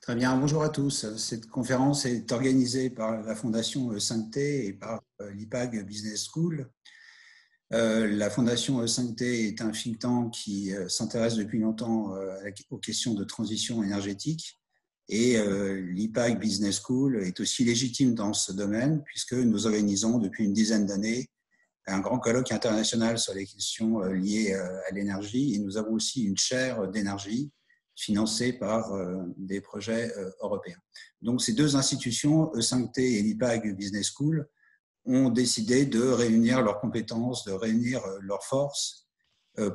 Très bien, bonjour à tous. Cette conférence est organisée par la Fondation 5T et par l'IPAG Business School. La Fondation 5T est un think tank qui s'intéresse depuis longtemps aux questions de transition énergétique et l'IPAG Business School est aussi légitime dans ce domaine puisque nous organisons depuis une dizaine d'années un grand colloque international sur les questions liées à l'énergie et nous avons aussi une chaire d'énergie financée par des projets européens. Donc ces deux institutions, E5T et l'IPAG Business School, ont décidé de réunir leurs compétences, de réunir leurs forces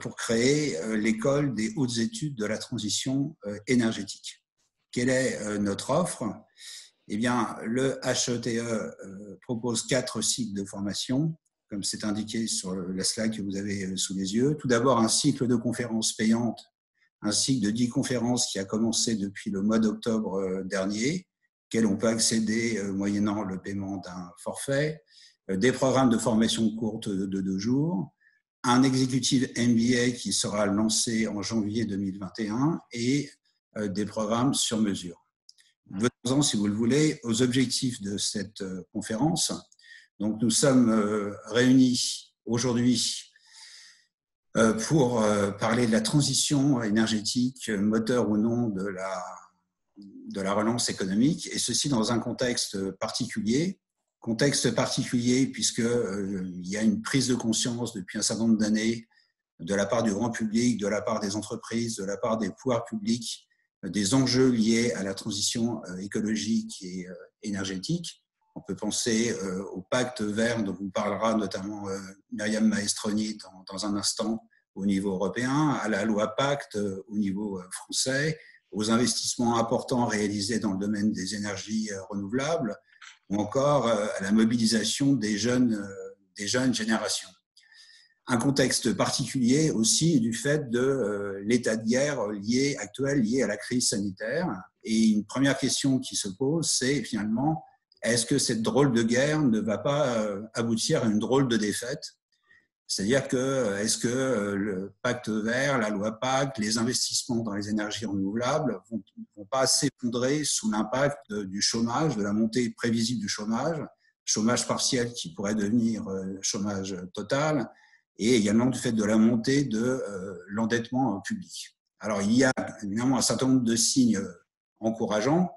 pour créer l'école des hautes études de la transition énergétique. Quelle est notre offre ? Eh bien, le HETE propose 4 cycles de formation, comme c'est indiqué sur la slide que vous avez sous les yeux. Tout d'abord, un cycle de conférences payantes, un cycle de 10 conférences qui a commencé depuis le mois d'octobre dernier, auquel on peut accéder moyennant le paiement d'un forfait, des programmes de formation courte de 2 jours, un executive MBA qui sera lancé en janvier 2021 et des programmes sur mesure. Venons-en, si vous le voulez, aux objectifs de cette conférence. Donc, nous sommes réunis aujourd'hui pour parler de la transition énergétique, moteur ou non de la relance économique, et ceci dans un contexte particulier puisqu'il y a une prise de conscience depuis un certain nombre d'années de la part du grand public, de la part des entreprises, de la part des pouvoirs publics, des enjeux liés à la transition écologique et énergétique. On peut penser au pacte vert dont vous parlera notamment Myriam Maestroni dans un instant au niveau européen, à la loi Pacte au niveau français, aux investissements importants réalisés dans le domaine des énergies renouvelables, ou encore à la mobilisation des jeunes générations. Un contexte particulier aussi du fait de l'état de guerre actuel lié à la crise sanitaire. Et une première question qui se pose, c'est finalement, est-ce que cette drôle de guerre ne va pas aboutir à une drôle de défaite ? C'est-à-dire que, est-ce que le pacte vert, la loi Pacte, les investissements dans les énergies renouvelables vont pas s'effondrer sous l'impact du chômage, de la montée prévisible du chômage partiel qui pourrait devenir chômage total, et également du fait de la montée de l'endettement public. Alors, il y a évidemment un certain nombre de signes encourageants,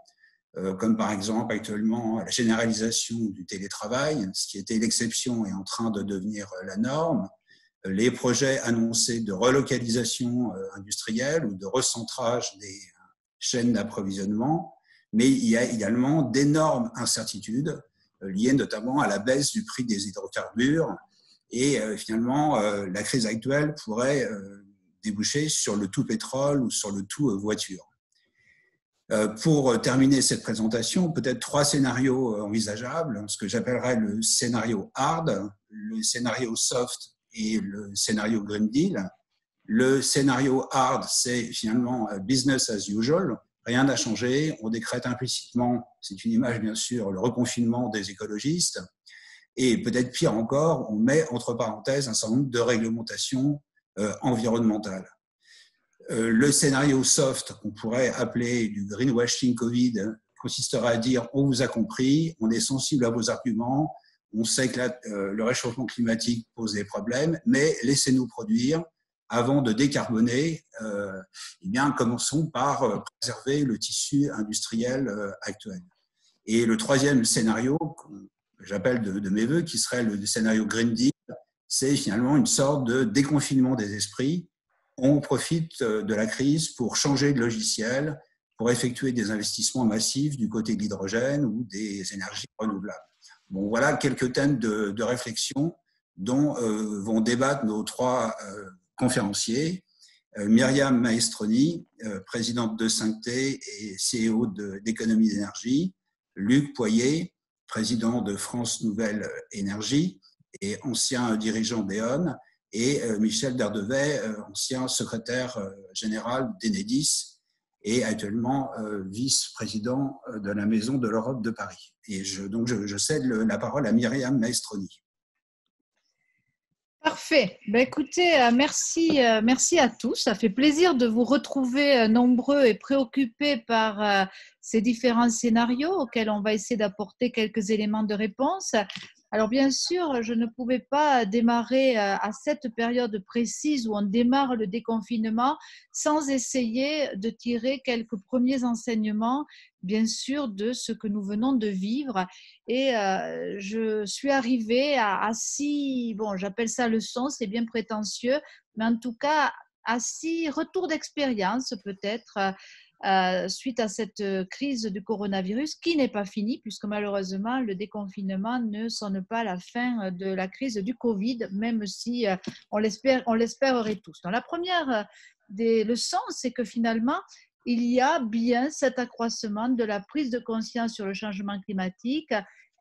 comme par exemple actuellement la généralisation du télétravail, ce qui était l'exception est en train de devenir la norme, les projets annoncés de relocalisation industrielle ou de recentrage des chaînes d'approvisionnement, mais il y a également d'énormes incertitudes liées notamment à la baisse du prix des hydrocarbures et finalement la crise actuelle pourrait déboucher sur le tout pétrole ou sur le tout voiture. Pour terminer cette présentation, peut-être 3 scénarios envisageables, ce que j'appellerais le scénario hard, le scénario soft et le scénario Green Deal. Le scénario hard, c'est finalement business as usual, rien n'a changé, on décrète implicitement, c'est une image bien sûr, le reconfinement des écologistes, et peut-être pire encore, on met entre parenthèses un certain nombre de réglementations environnementales. Le scénario soft, qu'on pourrait appeler du greenwashing Covid, consistera à dire on vous a compris, on est sensible à vos arguments, on sait que le réchauffement climatique pose des problèmes, mais laissez-nous produire avant de décarboner. Eh bien, commençons par préserver le tissu industriel actuel. Et le troisième scénario, que j'appelle de mes voeux, qui serait le scénario Green Deal, c'est finalement une sorte de déconfinement des esprits. On profite de la crise pour changer de logiciel, pour effectuer des investissements massifs du côté de l'hydrogène ou des énergies renouvelables. Bon, voilà quelques thèmes de réflexion dont vont débattre nos 3 conférenciers. Myriam Maestroni, présidente de 5T et CEO d'Économie d'énergie. Luc Poyer, président de France Nouvelle Énergie et ancien dirigeant d'E.ON. Et Michel Derdevet, ancien secrétaire général d'Enedis et actuellement vice-président de la Maison de l'Europe de Paris. Et donc je cède la parole à Myriam Maestroni. Parfait. Ben, écoutez, merci à tous. Ça fait plaisir de vous retrouver nombreux et préoccupés par ces différents scénarios auxquels on va essayer d'apporter quelques éléments de réponse. Alors bien sûr, je ne pouvais pas démarrer à cette période précise où on démarre le déconfinement sans essayer de tirer quelques premiers enseignements, bien sûr, de ce que nous venons de vivre. Et je suis arrivée à 6, bon, j'appelle ça leçons, c'est bien prétentieux, mais en tout cas, à 6 retours d'expérience peut-être suite à cette crise du coronavirus qui n'est pas finie, puisque malheureusement, le déconfinement ne sonne pas la fin de la crise du Covid, même si on l'espérerait tous. Donc, la première des leçons, c'est que finalement, il y a bien cet accroissement de la prise de conscience sur le changement climatique.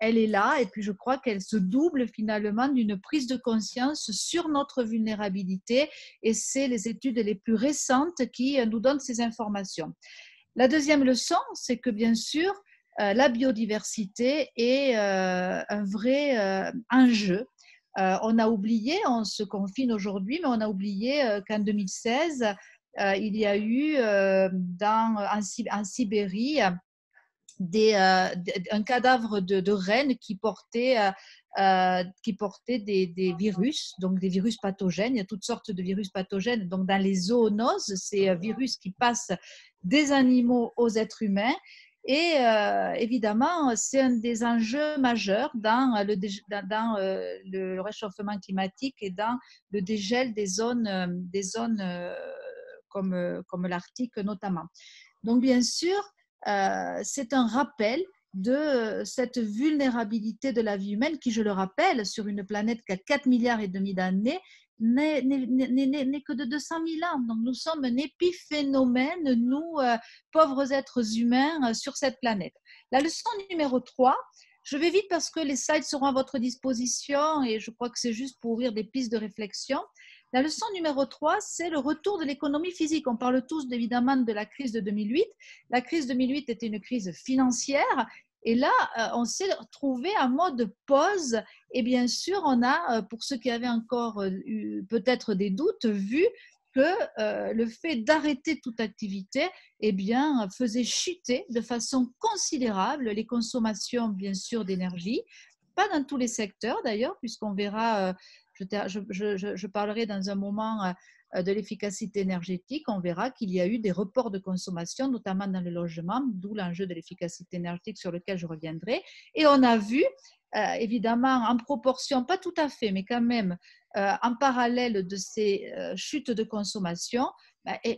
Elle est là et puis je crois qu'elle se double finalement d'une prise de conscience sur notre vulnérabilité et c'est les études les plus récentes qui nous donnent ces informations. La deuxième leçon, c'est que bien sûr, la biodiversité est un vrai enjeu. On a oublié, on se confine aujourd'hui, mais on a oublié qu'en 2016, il y a eu en Sibérie un cadavre de reine qui portait des virus, donc des virus pathogènes. Il y a toutes sortes de virus pathogènes. Donc, dans les zoonoses, c'est virus qui passent des animaux aux êtres humains. Et évidemment, c'est un des enjeux majeurs dans le réchauffement climatique et dans le dégel des zones comme l'Arctique notamment. Donc, bien sûr, c'est un rappel de cette vulnérabilité de la vie humaine qui, je le rappelle, sur une planète qui a 4 milliards et demi d'années, n'est que de 200 000 ans. Donc, nous sommes un épiphénomène, nous, pauvres êtres humains, sur cette planète. La leçon numéro 3, je vais vite parce que les slides seront à votre disposition et je crois que c'est juste pour ouvrir des pistes de réflexion. La leçon numéro 3, c'est le retour de l'économie physique. On parle tous évidemment de la crise de 2008. La crise 2008 était une crise financière et là, on s'est retrouvé en mode pause et bien sûr, on a, pour ceux qui avaient encore peut-être des doutes, vu que le fait d'arrêter toute activité eh bien, faisait chuter de façon considérable les consommations, bien sûr, d'énergie. Pas dans tous les secteurs d'ailleurs, puisqu'on verra je parlerai dans un moment de l'efficacité énergétique. On verra qu'il y a eu des reports de consommation, notamment dans le logement, d'où l'enjeu de l'efficacité énergétique sur lequel je reviendrai. Et on a vu, évidemment, en proportion, pas tout à fait, mais quand même, en parallèle de ces chutes de consommation,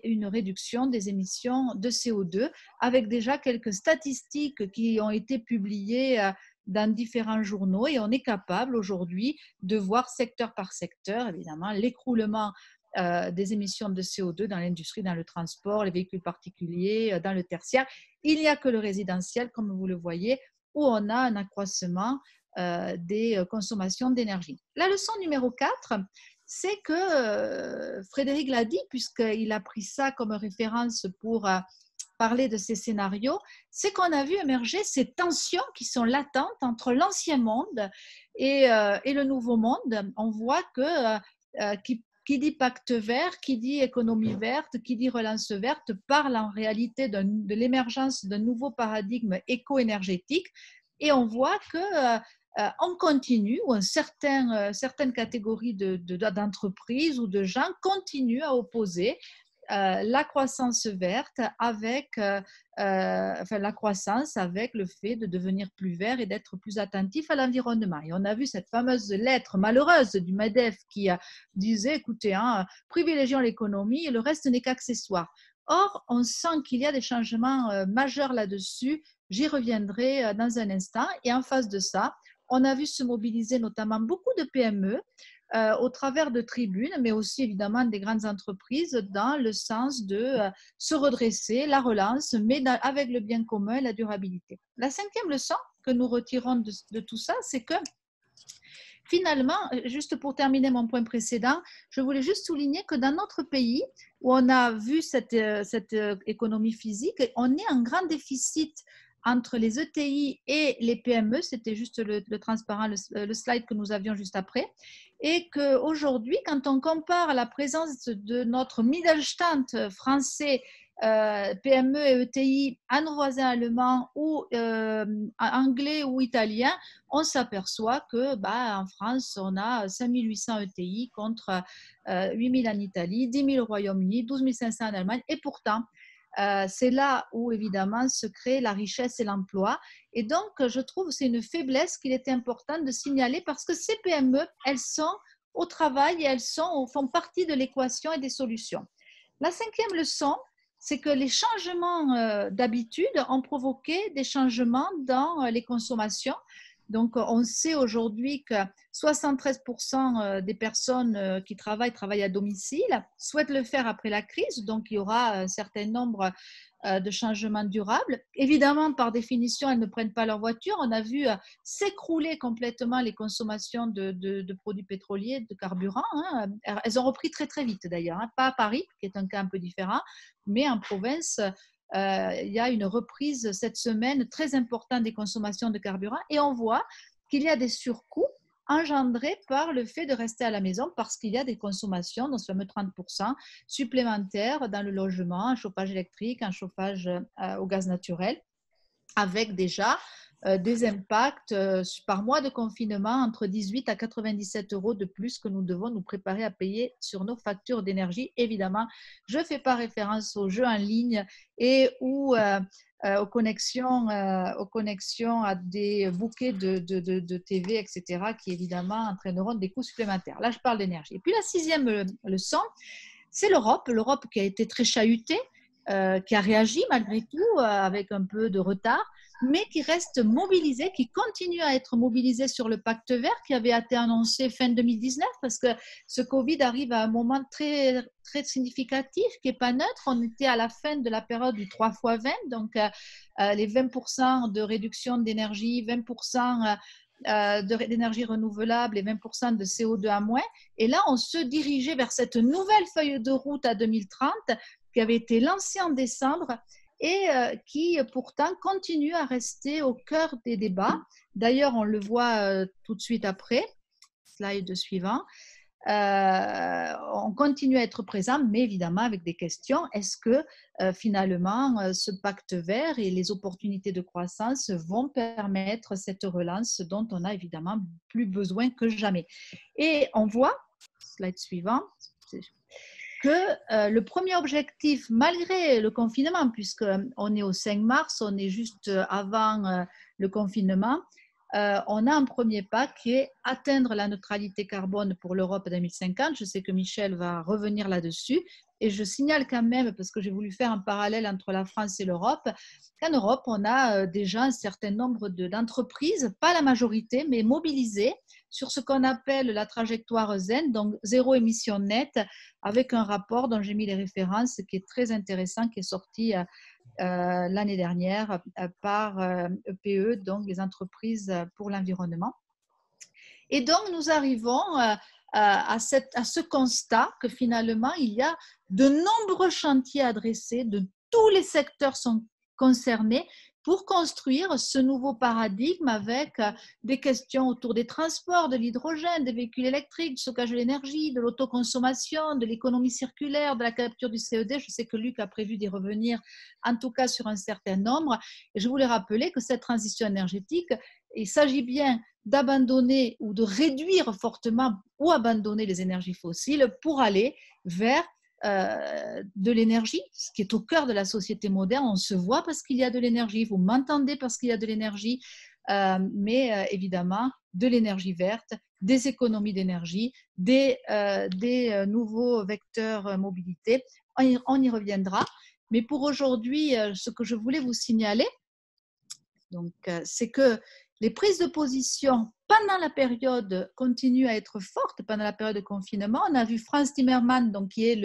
une réduction des émissions de CO2, avec déjà quelques statistiques qui ont été publiées dans différents journaux et on est capable aujourd'hui de voir secteur par secteur, évidemment, l'écroulement des émissions de CO2 dans l'industrie, dans le transport, les véhicules particuliers, dans le tertiaire. Il n'y a que le résidentiel, comme vous le voyez, où on a un accroissement des consommations d'énergie. La leçon numéro 4, c'est que Frédéric l'a dit, puisqu'il a pris ça comme référence pour parler de ces scénarios, c'est qu'on a vu émerger ces tensions qui sont latentes entre l'ancien monde et le nouveau monde. On voit que qui dit pacte vert, qui dit économie verte, qui dit relance verte, parle en réalité de l'émergence d'un nouveau paradigme éco-énergétique. Et on voit que on continue, ou certaines catégories d'entreprises ou de gens continuent à opposer la croissance verte avec la croissance avec le fait de devenir plus vert et d'être plus attentif à l'environnement. Et on a vu cette fameuse lettre malheureuse du MEDEF qui disait, écoutez, privilégions l'économie et le reste n'est qu'accessoire. Or, on sent qu'il y a des changements majeurs là-dessus. J'y reviendrai dans un instant. Et en face de ça, on a vu se mobiliser notamment beaucoup de PME au travers de tribunes, mais aussi évidemment des grandes entreprises dans le sens de se redresser, la relance, mais avec le bien commun et la durabilité. La cinquième leçon que nous retirons de tout ça, c'est que finalement, juste pour terminer mon point précédent, je voulais juste souligner que dans notre pays, où on a vu cette économie physique, on est en grand déficit entre les ETI et les PME. C'était juste le transparent, le slide que nous avions juste après. et qu'aujourd'hui, quand on compare la présence de notre Mittelstand français, PME et ETI à nos voisins allemands ou anglais ou italiens, on s'aperçoit que en France, on a 5800 ETI contre 8000 en Italie, 10 000 au Royaume-Uni, 12 500 en Allemagne. Et pourtant, c'est là où évidemment se crée la richesse et l'emploi. Et donc, je trouve que c'est une faiblesse qu'il est important de signaler parce que ces PME, elles sont au travail et elles font partie de l'équation et des solutions. La cinquième leçon, c'est que les changements d'habitude ont provoqué des changements dans les consommations. Donc, on sait aujourd'hui que 73% des personnes qui travaillent à domicile, souhaitent le faire après la crise. Donc, il y aura un certain nombre de changements durables. Évidemment, par définition, elles ne prennent pas leur voiture. On a vu s'écrouler complètement les consommations de produits pétroliers, de carburant. Elles ont repris très, très vite d'ailleurs. Pas à Paris, qui est un cas un peu différent, mais en province, il y a une reprise cette semaine très importante des consommations de carburant et on voit qu'il y a des surcoûts engendrés par le fait de rester à la maison parce qu'il y a des consommations, dans ce fameux 30% supplémentaires dans le logement, un chauffage électrique, un chauffage au gaz naturel, avec déjà des impacts par mois de confinement entre 18 à 97 euros de plus que nous devons nous préparer à payer sur nos factures d'énergie. Évidemment, je ne fais pas référence aux jeux en ligne et ou aux connexions à des bouquets de TV, etc., qui évidemment entraîneront des coûts supplémentaires. Là, je parle d'énergie. Et puis la sixième leçon, c'est l'Europe qui a été très chahutée, qui a réagi malgré tout avec un peu de retard, mais qui reste mobilisée, qui continue à être mobilisée sur le pacte vert qui avait été annoncé fin 2019 parce que ce Covid arrive à un moment très, très significatif qui n'est pas neutre. On était à la fin de la période du 3x20, donc les 20% de réduction d'énergie, 20% d'énergie renouvelable et 20% de CO2 à moins. Et là, on se dirigeait vers cette nouvelle feuille de route à 2030 qui avait été lancée en décembre et qui pourtant continue à rester au cœur des débats. D'ailleurs, on le voit tout de suite après, slide suivant. On continue à être présent, mais évidemment avec des questions. Est-ce que finalement, ce pacte vert et les opportunités de croissance vont permettre cette relance dont on a évidemment plus besoin que jamais? Et on voit, slide suivant, que le premier objectif, malgré le confinement, puisqu'on est au 5 mars, on est juste avant le confinement, on a un premier pas qui est atteindre la neutralité carbone pour l'Europe 2050. Je sais que Michel va revenir là-dessus. Et je signale quand même, parce que j'ai voulu faire un parallèle entre la France et l'Europe, qu'en Europe, on a déjà un certain nombre d'entreprises, pas la majorité, mais mobilisées sur ce qu'on appelle la trajectoire ZEN, donc zéro émission nette, avec un rapport dont j'ai mis les références qui est très intéressant, qui est sorti l'année dernière par EPE, donc les entreprises pour l'environnement. Et donc, nous arrivons à ce constat que finalement, il y a de nombreux chantiers adressés, de tous les secteurs sont concernés pour construire ce nouveau paradigme avec des questions autour des transports, de l'hydrogène, des véhicules électriques, du stockage de l'énergie, de l'autoconsommation, de l'économie circulaire, de la capture du CO2. Je sais que Luc a prévu d'y revenir, en tout cas sur un certain nombre. Et je voulais rappeler que cette transition énergétique, il s'agit bien d'abandonner ou de réduire fortement ou abandonner les énergies fossiles pour aller vers de l'énergie, ce qui est au cœur de la société moderne. On se voit parce qu'il y a de l'énergie, vous m'entendez parce qu'il y a de l'énergie, mais évidemment de l'énergie verte, des économies d'énergie, des nouveaux vecteurs mobilité. On y reviendra. Mais pour aujourd'hui, ce que je voulais vous signaler, donc, c'est que les prises de position pendant la période continuent à être fortes, pendant la période de confinement. On a vu Frans Timmermans, donc, qui est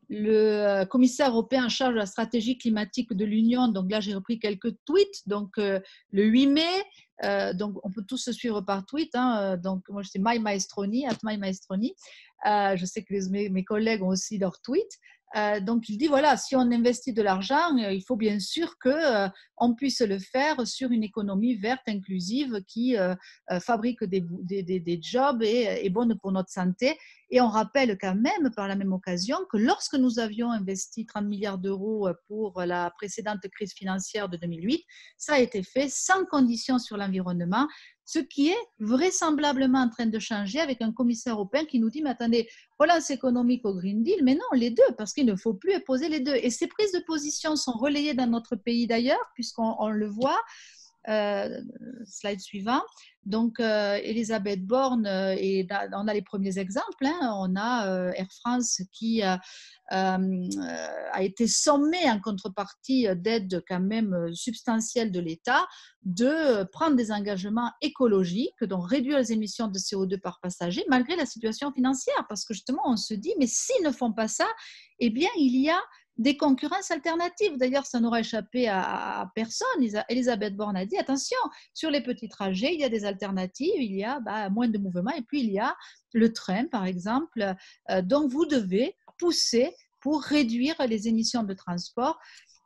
le commissaire européen en charge de la stratégie climatique de l'Union. Donc là, j'ai repris quelques tweets. Donc, le 8 mai, donc on peut tous se suivre par tweet. Donc, moi, c'est @mymaestroni. Je sais que mes collègues ont aussi leurs tweets. Donc, il dit, voilà, si on investit de l'argent, il faut bien sûr qu'on puisse le faire sur une économie verte, inclusive, qui fabrique des jobs et est bonne pour notre santé. Et on rappelle quand même, par la même occasion, que lorsque nous avions investi 30 milliards d'euros pour la précédente crise financière de 2008, ça a été fait sans conditions sur l'environnement, ce qui est vraisemblablement en train de changer avec un commissaire européen qui nous dit, mais attendez, relance économique au Green Deal, mais non, les deux, parce qu'il ne faut plus opposer les deux. Et ces prises de position sont relayées dans notre pays d'ailleurs, puisqu'on le voit. Slide suivant. Donc, Elisabeth Borne, et on a les premiers exemples. Hein. On a Air France qui a été sommé en contrepartie d'aide quand même substantielle de l'État de prendre des engagements écologiques, donc réduire les émissions de CO2 par passager, malgré la situation financière. Parce que justement, on se dit, mais s'ils ne font pas ça, eh bien, il y a des concurrences alternatives. D'ailleurs, ça n'aura échappé à personne. Elisabeth Borne a dit, attention, sur les petits trajets, il y a des alternatives, il y a moins de mouvements, et puis il y a le train, par exemple. Donc, vous devez pousser pour réduire les émissions de transport.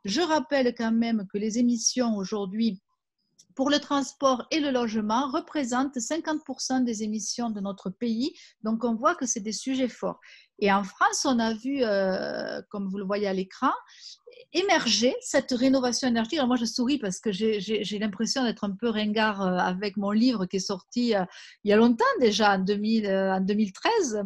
Je rappelle quand même que les émissions aujourd'hui pour le transport et le logement représentent 50% des émissions de notre pays. Donc, on voit que c'est des sujets forts. Et en France, on a vu, comme vous le voyez à l'écran, émerger cette rénovation énergétique. Alors moi, je souris parce que j'ai l'impression d'être un peu ringard avec mon livre qui est sorti il y a longtemps déjà, en 2013.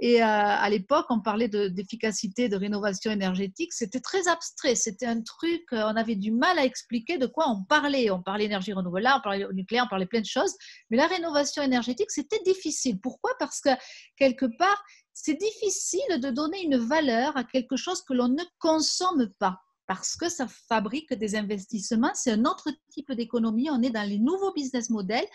Et à l'époque, on parlait d'efficacité, de rénovation énergétique. C'était très abstrait. C'était un truc, on avait du mal à expliquer de quoi on parlait. On parlait énergie renouvelable, on parlait nucléaire, on parlait plein de choses. Mais la rénovation énergétique, c'était difficile. Pourquoi ? Parce que quelque part, c'est difficile de donner une valeur à quelque chose que l'on ne consomme pas, parce que ça fabrique des investissements. C'est un autre type d'économie. On est dans les nouveaux business models.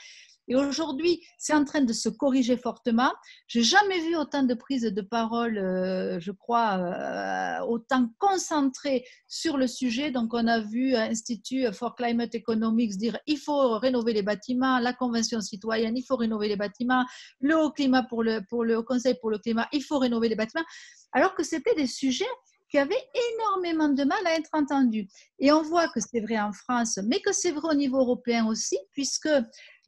Et aujourd'hui, c'est en train de se corriger fortement. Je n'ai jamais vu autant de prises de parole, je crois, autant concentrées sur le sujet. Donc, on a vu Institute for Climate Economics dire il faut rénover les bâtiments, la Convention citoyenne, il faut rénover les bâtiments, le Haut Climat pour le Conseil pour le climat, il faut rénover les bâtiments. Alors que c'était des sujets qui avaient énormément de mal à être entendus. Et on voit que c'est vrai en France, mais que c'est vrai au niveau européen aussi, puisque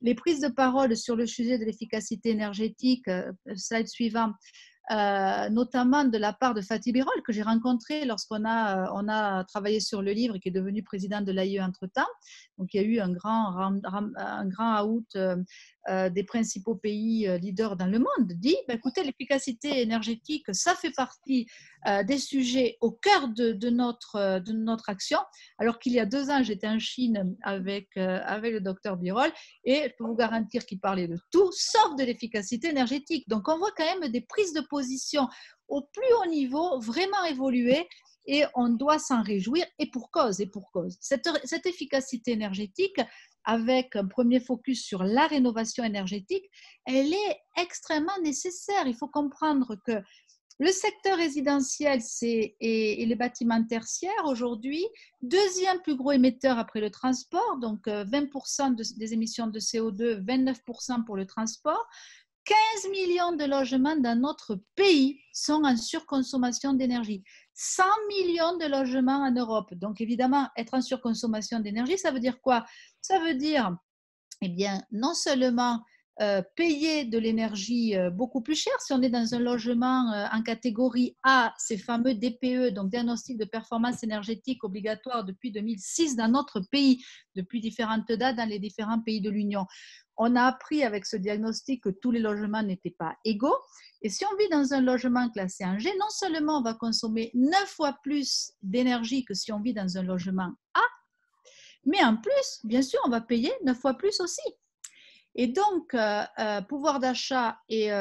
les prises de parole sur le sujet de l'efficacité énergétique, slide suivant, notamment de la part de Fatih Birol, que j'ai rencontré lorsqu'on a travaillé sur le livre et qui est devenu président de l'AIE entre-temps. Donc, il y a eu un grand out des principaux pays leaders dans le monde, dit, écoutez, l'efficacité énergétique, ça fait partie des sujets au cœur de notre action. Alors qu'il y a 2 ans, j'étais en Chine avec le docteur Birol, et je peux vous garantir qu'il parlait de tout, sauf de l'efficacité énergétique. Donc, on voit quand même des prises de position au plus haut niveau vraiment évoluer, et on doit s'en réjouir, et pour cause. Cette efficacité énergétique, avec un premier focus sur la rénovation énergétique, elle est extrêmement nécessaire. Il faut comprendre que le secteur résidentiel et les bâtiments tertiaires aujourd'hui, deuxième plus gros émetteur après le transport, donc 20% des émissions de CO2, 29% pour le transport. 15 millions de logements dans notre pays sont en surconsommation d'énergie. 100 millions de logements en Europe. Donc évidemment, être en surconsommation d'énergie, ça veut dire quoi ? Ça veut dire, eh bien, non seulement payer de l'énergie beaucoup plus cher si on est dans un logement en catégorie A, ces fameux DPE, donc diagnostic de performance énergétique obligatoire depuis 2006 dans notre pays, depuis différentes dates dans les différents pays de l'Union. On a appris avec ce diagnostic que tous les logements n'étaient pas égaux. Et si on vit dans un logement classé en G, non seulement on va consommer 9 fois plus d'énergie que si on vit dans un logement A, mais en plus, bien sûr, on va payer 9 fois plus aussi. Et donc, pouvoir d'achat et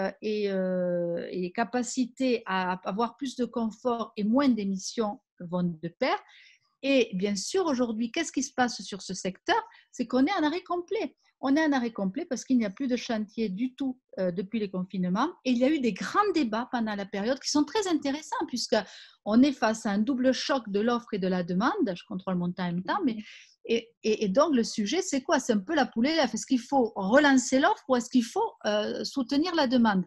capacité à avoir plus de confort et moins d'émissions vont de pair. Et bien sûr, aujourd'hui, qu'est-ce qui se passe sur ce secteur ? C'est qu'on est en arrêt complet. On est en arrêt complet parce qu'il n'y a plus de chantier du tout depuis les confinements. Et il y a eu des grands débats pendant la période qui sont très intéressants puisqu'on est face à un double choc de l'offre et de la demande. Je contrôle mon temps en même temps, mais et donc, le sujet, c'est quoi ? C'est un peu la poule et l'œuf. Est-ce qu'il faut relancer l'offre ou est-ce qu'il faut soutenir la demande ?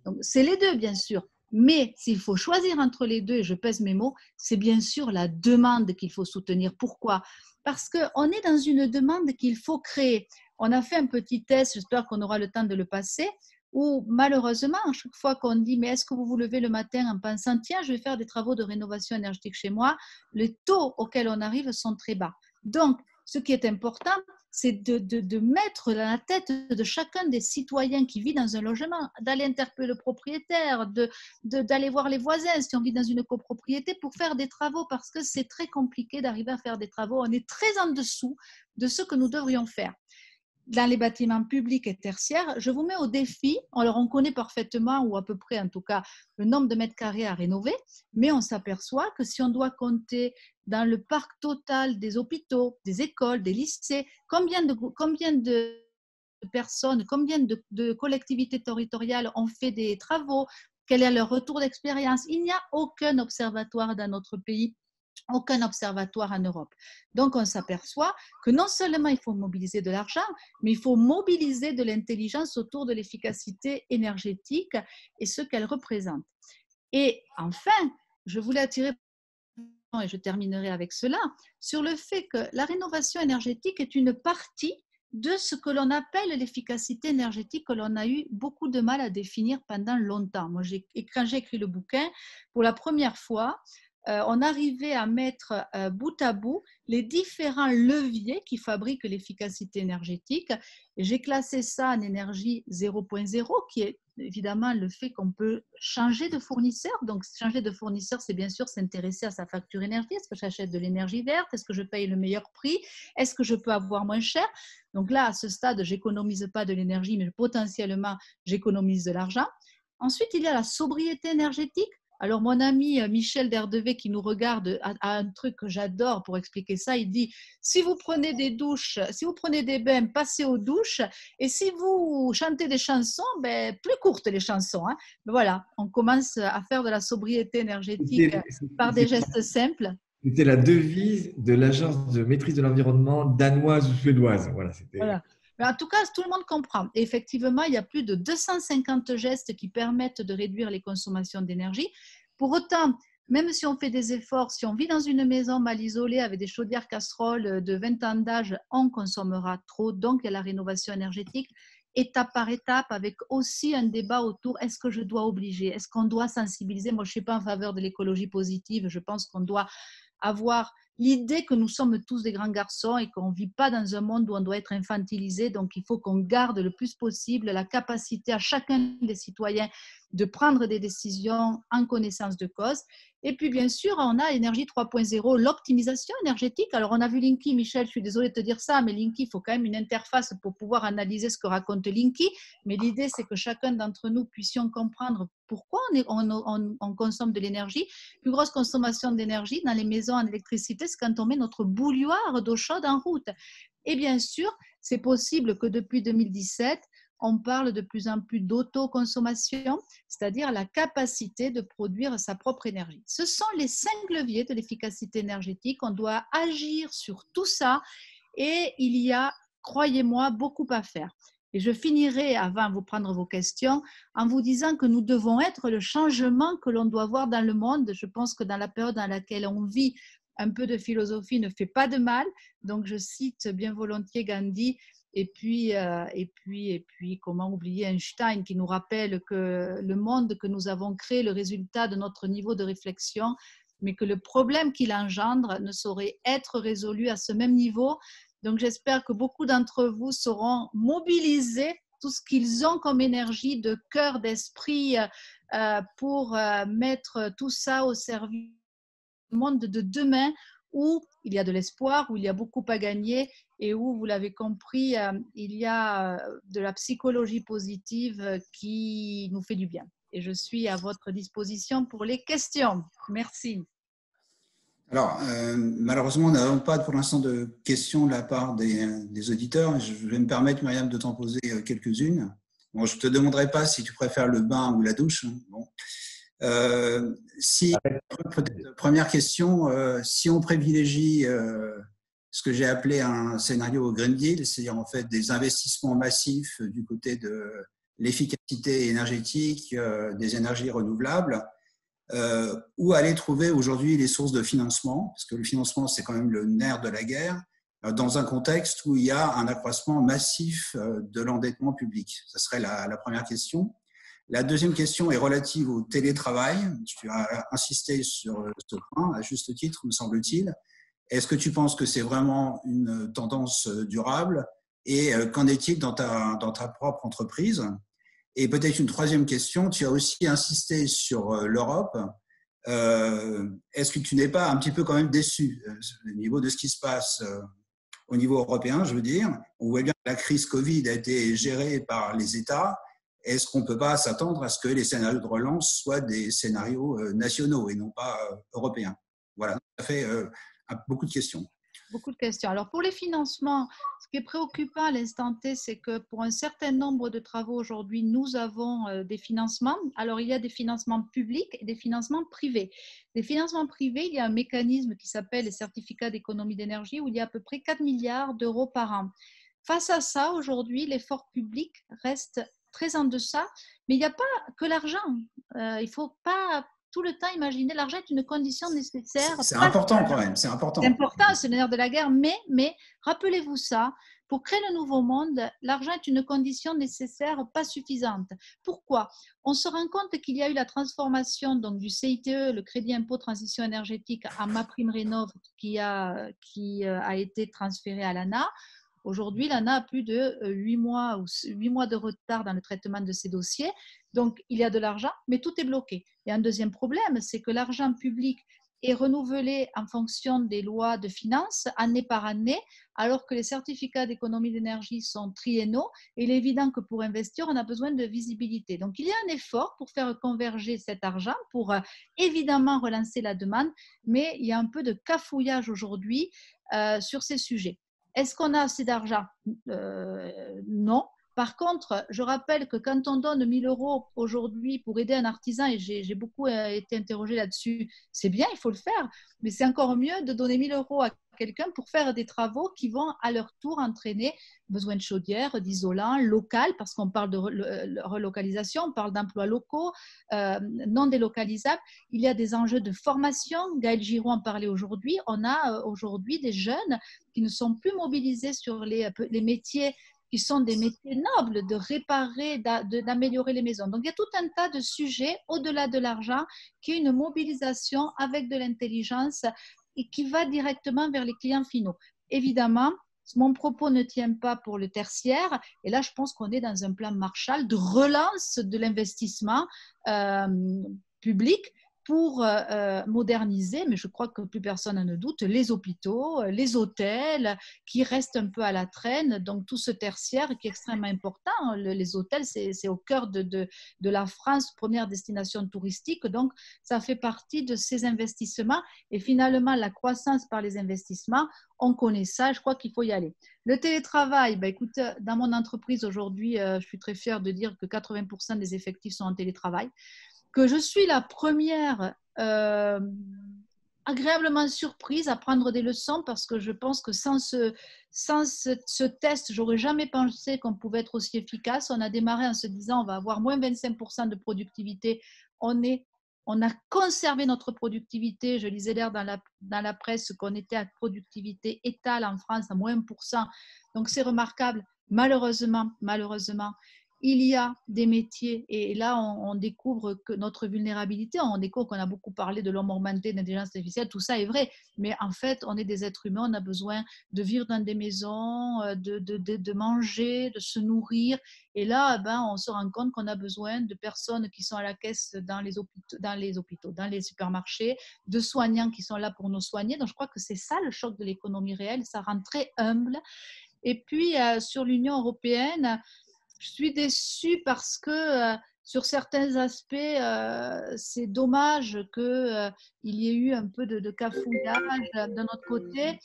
Donc, c'est les deux, bien sûr. Mais s'il faut choisir entre les deux, et je pèse mes mots, c'est bien sûr la demande qu'il faut soutenir. Pourquoi? Parce qu'on est dans une demande qu'il faut créer. On a fait un petit test, j'espère qu'on aura le temps de le passer, où malheureusement, à chaque fois qu'on dit « mais est-ce que vous vous levez le matin en pensant « tiens, je vais faire des travaux de rénovation énergétique chez moi », les taux auxquels on arrive sont très bas. Donc, ce qui est important, c'est de mettre dans la tête de chacun des citoyens qui vit dans un logement, d'aller interpeller le propriétaire, d'aller voir les voisins si on vit dans une copropriété pour faire des travaux, parce que c'est très compliqué d'arriver à faire des travaux. On est très en dessous de ce que nous devrions faire. Dans les bâtiments publics et tertiaires, je vous mets au défi, alors on connaît parfaitement, ou à peu près en tout cas, le nombre de mètres carrés à rénover, mais on s'aperçoit que si on doit compter dans le parc total des hôpitaux, des écoles, des lycées, combien de personnes, combien de collectivités territoriales ont fait des travaux, quel est leur retour d'expérience. Il n'y a aucun observatoire dans notre pays, aucun observatoire en Europe. Donc, on s'aperçoit que non seulement il faut mobiliser de l'argent, mais il faut mobiliser de l'intelligence autour de l'efficacité énergétique et ce qu'elle représente. Et enfin, je voulais attirer, et je terminerai avec cela, sur le fait que la rénovation énergétique est une partie de ce que l'on appelle l'efficacité énergétique, que l'on a eu beaucoup de mal à définir pendant longtemps. Moi, quand j'ai écrit le bouquin, pour la première fois, on arrivait à mettre bout à bout les différents leviers qui fabriquent l'efficacité énergétique. Et j'ai classé ça en énergie 0.0, qui est évidemment le fait qu'on peut changer de fournisseur. Donc, changer de fournisseur, c'est bien sûr s'intéresser à sa facture énergie. Est-ce que j'achète de l'énergie verte? Est-ce que je paye le meilleur prix? Est-ce que je peux avoir moins cher? Donc là, à ce stade, je n'économise pas de l'énergie, mais potentiellement, j'économise de l'argent. Ensuite, il y a la sobriété énergétique. Alors, mon ami Michel Derdevet, qui nous regarde, a un truc que j'adore pour expliquer ça. Il dit, si vous prenez des douches, si vous prenez des bains, passez aux douches. Et si vous chantez des chansons, plus courtes les chansons. Hein. Mais voilà, on commence à faire de la sobriété énergétique par des gestes simples. C'était la devise de l'agence de maîtrise de l'environnement danoise ou suédoise. Voilà. Mais en tout cas, tout le monde comprend. Et effectivement, il y a plus de 250 gestes qui permettent de réduire les consommations d'énergie. Pour autant, même si on fait des efforts, si on vit dans une maison mal isolée avec des chaudières casseroles de 20 ans d'âge, on consommera trop. Donc, il y a la rénovation énergétique, étape par étape, avec aussi un débat autour, est-ce que je dois obliger? Est-ce qu'on doit sensibiliser? Moi, je ne suis pas en faveur de l'écologie positive. Je pense qu'on doit avoir l'idée que nous sommes tous des grands garçons et qu'on ne vit pas dans un monde où on doit être infantilisé. Donc, il faut qu'on garde le plus possible la capacité à chacun des citoyens de prendre des décisions en connaissance de cause. Et puis, bien sûr, on a l'énergie 3.0, l'optimisation énergétique. Alors, on a vu Linky, Michel, je suis désolée de te dire ça, mais Linky, il faut quand même une interface pour pouvoir analyser ce que raconte Linky. Mais l'idée, c'est que chacun d'entre nous puissions comprendre pourquoi on consomme de l'énergie. Plus grosse consommation d'énergie dans les maisons en électricité, c'est quand on met notre bouilloire d'eau chaude en route. Et bien sûr, c'est possible que depuis 2017, on parle de plus en plus d'autoconsommation, c'est-à-dire la capacité de produire sa propre énergie. Ce sont les 5 leviers de l'efficacité énergétique. On doit agir sur tout ça et il y a, croyez-moi, beaucoup à faire. Et je finirai, avant de vous prendre vos questions, en vous disant que nous devons être le changement que l'on doit voir dans le monde. Je pense que dans la période dans laquelle on vit, un peu de philosophie ne fait pas de mal. Donc, je cite bien volontiers Gandhi. Et puis, comment oublier Einstein qui nous rappelle que le monde que nous avons créé est le résultat de notre niveau de réflexion, mais que le problème qu'il engendre ne saurait être résolu à ce même niveau. Donc, j'espère que beaucoup d'entre vous sauront mobiliser tout ce qu'ils ont comme énergie de cœur, d'esprit pour mettre tout ça au service du monde de demain où il y a de l'espoir, où il y a beaucoup à gagner et où, vous l'avez compris, il y a de la psychologie positive qui nous fait du bien. Et je suis à votre disposition pour les questions. Merci. Alors, malheureusement, nous n'avons pas pour l'instant de questions de la part des auditeurs. Je vais me permettre, Myriam, de t'en poser quelques-unes. Bon, je ne te demanderai pas si tu préfères le bain ou la douche. Bon. Première question, si on privilégie ce que j'ai appelé un scénario Green Deal, c'est-à-dire en fait des investissements massifs du côté l'efficacité énergétique des énergies renouvelables. Où aller trouver aujourd'hui les sources de financement, parce que le financement, c'est quand même le nerf de la guerre, dans un contexte où il y a un accroissement massif de l'endettement public. Ce serait la première question. La deuxième question est relative au télétravail. Tu as insisté sur ce point, à juste titre, me semble-t-il. Est-ce que tu penses que c'est vraiment une tendance durable? Et qu'en est-il dans ta propre entreprise? Et peut-être une troisième question, tu as aussi insisté sur l'Europe. Est-ce que tu n'es pas un petit peu quand même déçu au niveau de ce qui se passe au niveau européen, je veux dire? On voit bien que la crise Covid a été gérée par les États. Est-ce qu'on ne peut pas s'attendre à ce que les scénarios de relance soient des scénarios nationaux et non pas européens? Voilà, ça fait beaucoup de questions. Beaucoup de questions. Alors, pour les financements, ce qui est préoccupant à l'instant T, c'est que pour un certain nombre de travaux aujourd'hui, nous avons des financements. Alors, il y a des financements publics et des financements privés. Les financements privés, il y a un mécanisme qui s'appelle les certificats d'économie d'énergie où il y a à peu près 4 milliards d'euros par an. Face à ça, aujourd'hui, l'effort public reste très en deçà, mais il n'y a pas que l'argent. Il ne faut pas tout le temps imaginer l'argent est une condition nécessaire. C'est important quand même, c'est important. C'est important, c'est le nerf de la guerre, mais rappelez-vous ça, pour créer le nouveau monde, l'argent est une condition nécessaire, pas suffisante. Pourquoi? On se rend compte qu'il y a eu la transformation donc, du CITE, le Crédit Impôt Transition Énergétique, en MaPrimeRénov' qui a été transféré à l'ANA. Aujourd'hui, l'ANA a plus de 8 mois de retard dans le traitement de ces dossiers. Donc, il y a de l'argent, mais tout est bloqué. Et un deuxième problème, c'est que l'argent public est renouvelé en fonction des lois de finances, année par année, alors que les certificats d'économie d'énergie sont triennaux. Et il est évident que pour investir, on a besoin de visibilité. Donc, il y a un effort pour faire converger cet argent, pour évidemment relancer la demande, mais il y a un peu de cafouillage aujourd'hui sur ces sujets. Est-ce qu'on a assez d'argent? Non. Par contre, je rappelle que quand on donne 1 000 € aujourd'hui pour aider un artisan, et j'ai beaucoup été interrogée là-dessus, c'est bien, il faut le faire, mais c'est encore mieux de donner 1 000 € à quelqu'un pour faire des travaux qui vont à leur tour entraîner besoin de chaudières, d'isolants, local, parce qu'on parle de relocalisation, on parle d'emplois locaux, non délocalisables. Il y a des enjeux de formation. Gaël Giraud en parlait aujourd'hui. On a aujourd'hui des jeunes qui ne sont plus mobilisés sur les métiers qui sont des métiers nobles, de réparer, d'améliorer les maisons. Donc, il y a tout un tas de sujets au-delà de l'argent qui est une mobilisation avec de l'intelligence et qui va directement vers les clients finaux. Évidemment, mon propos ne tient pas pour le tertiaire. Et là, je pense qu'on est dans un plan Marshall de relance de l'investissement public pour moderniser, mais je crois que plus personne ne doute, les hôpitaux, les hôtels qui restent un peu à la traîne. Donc, tout ce tertiaire qui est extrêmement important. Les hôtels, c'est au cœur de la France, première destination touristique. Donc, ça fait partie de ces investissements. Et finalement, la croissance par les investissements, on connaît ça. Je crois qu'il faut y aller. Le télétravail, écoute, dans mon entreprise aujourd'hui, je suis très fière de dire que 80% des effectifs sont en télétravail. Que je suis la première agréablement surprise à prendre des leçons parce que je pense que sans ce test, j'aurais jamais pensé qu'on pouvait être aussi efficace. On a démarré en se disant on va avoir moins 25% de productivité. On a conservé notre productivité. Je lisais d'ailleurs dans la presse qu'on était à productivité étale en France à moins 1%. Donc c'est remarquable. Malheureusement, il y a des métiers, et là on découvre que notre vulnérabilité, on découvre qu'on a beaucoup parlé de l'homme augmenté, d'intelligence artificielle, tout ça est vrai, mais en fait on est des êtres humains, on a besoin de vivre dans des maisons, de manger, de se nourrir, et là on se rend compte qu'on a besoin de personnes qui sont à la caisse dans les hôpitaux, dans les supermarchés, de soignants qui sont là pour nous soigner. Donc je crois que c'est ça le choc de l'économie réelle, ça rend très humble. Et puis sur l'Union européenne, je suis déçue parce que sur certains aspects, c'est dommage qu'il y ait eu un peu de cafouillage de notre côté.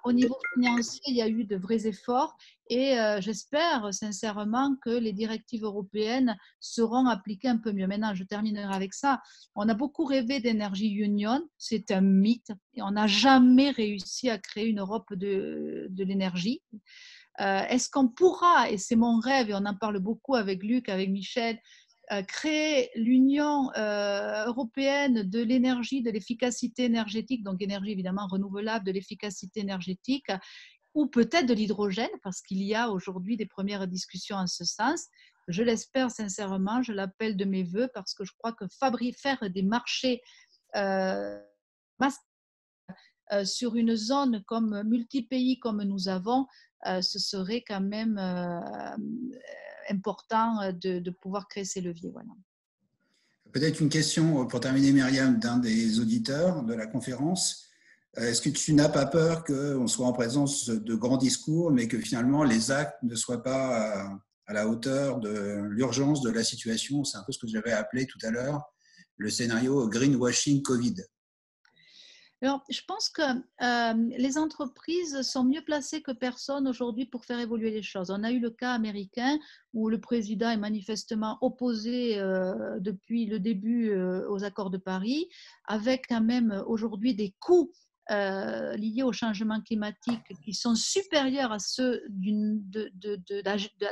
Au niveau financier, il y a eu de vrais efforts. Et j'espère sincèrement que les directives européennes seront appliquées un peu mieux. Maintenant, je terminerai avec ça. On a beaucoup rêvé d'Energy Union, c'est un mythe et on n'a jamais réussi à créer une Europe de l'énergie. Est-ce qu'on pourra, et c'est mon rêve, et on en parle beaucoup avec Luc, avec Michel, créer l'Union européenne de l'énergie, de l'efficacité énergétique, donc énergie évidemment renouvelable, de l'efficacité énergétique, ou peut-être de l'hydrogène, parce qu'il y a aujourd'hui des premières discussions en ce sens. Je l'espère sincèrement, je l'appelle de mes voeux, parce que je crois que faire des marchés sur une zone comme multi-pays comme nous avons, ce serait quand même important de pouvoir créer ces leviers. Voilà. Peut-être une question pour terminer, Myriam, d'un des auditeurs de la conférence. Est-ce que tu n'as pas peur qu'on soit en présence de grands discours, mais que finalement les actes ne soient pas à la hauteur de l'urgence de la situation? C'est un peu ce que j'avais appelé tout à l'heure le scénario greenwashing Covid. Alors, je pense que les entreprises sont mieux placées que personne aujourd'hui pour faire évoluer les choses. On a eu le cas américain où le président est manifestement opposé depuis le début aux accords de Paris, avec quand même aujourd'hui des coûts liés au changement climatique qui sont supérieurs à ceux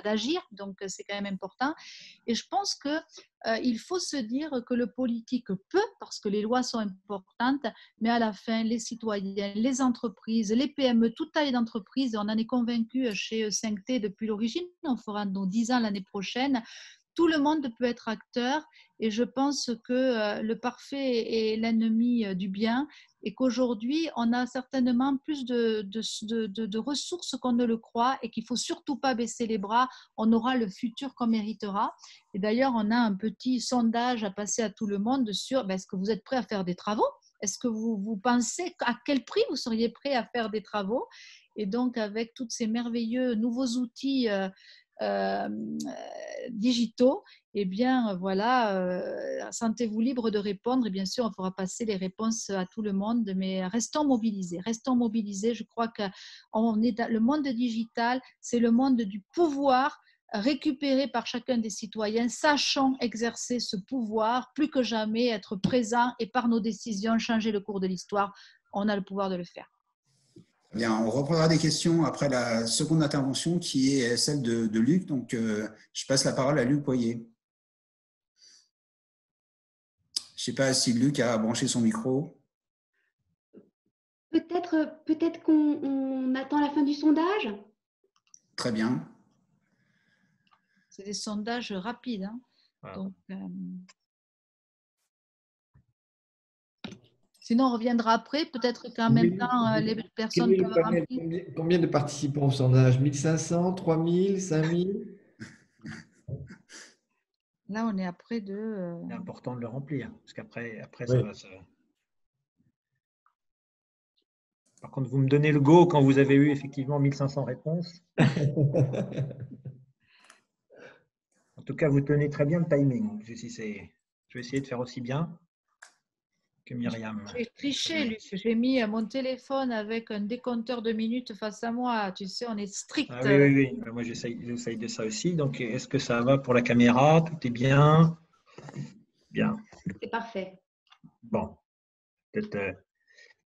d'agir. Donc, c'est quand même important. Et je pense que il faut se dire que le politique peut, parce que les lois sont importantes, mais à la fin, les citoyens, les entreprises, les PME, toute taille d'entreprise, on en est convaincu chez 5T depuis l'origine, on fera nos 10 ans l'année prochaine, tout le monde peut être acteur et je pense que le parfait est l'ennemi du bien et qu'aujourd'hui, on a certainement plus de ressources qu'on ne le croit et qu'il ne faut surtout pas baisser les bras, on aura le futur qu'on méritera. Et d'ailleurs, on a un petit sondage à passer à tout le monde sur est-ce que vous êtes prêt à faire des travaux? Est-ce que vous pensez à quel prix vous seriez prêt à faire des travaux? Et donc, avec tous ces merveilleux nouveaux outils digitaux, eh bien, voilà, sentez-vous libre de répondre. Et bien sûr, on fera passer les réponses à tout le monde, mais restons mobilisés. Restons mobilisés. Je crois que le monde digital, c'est le monde du pouvoir récupéré par chacun des citoyens, sachant exercer ce pouvoir, plus que jamais être présent et par nos décisions changer le cours de l'histoire. On a le pouvoir de le faire. Bien, on reprendra des questions après la seconde intervention qui est celle de Luc. Donc, je passe la parole à Luc Poirier. Je ne sais pas si Luc a branché son micro. Peut-être qu'on attend la fin du sondage. Très bien. C'est des sondages rapides. Hein. Voilà. Donc, sinon, on reviendra après. Peut-être qu'en même temps, les personnes peuvent remplir. Combien de participants au sondage? 1500, 3000, 5000? Là, on est à près de… C'est important de le remplir, parce qu'après Oui. ça va se… Par contre, vous me donnez le go quand vous avez eu effectivement 1500 réponses. En tout cas, vous tenez très bien le timing. Je vais essayer de faire aussi bien que Myriam. J'ai triché, Luc. J'ai mis mon téléphone avec un décompteur de minutes face à moi. Tu sais, on est strict. Ah oui. Moi, j'essaye de ça aussi. Donc, est-ce que ça va pour la caméra? Tout est bien? Bien. C'est parfait. Bon.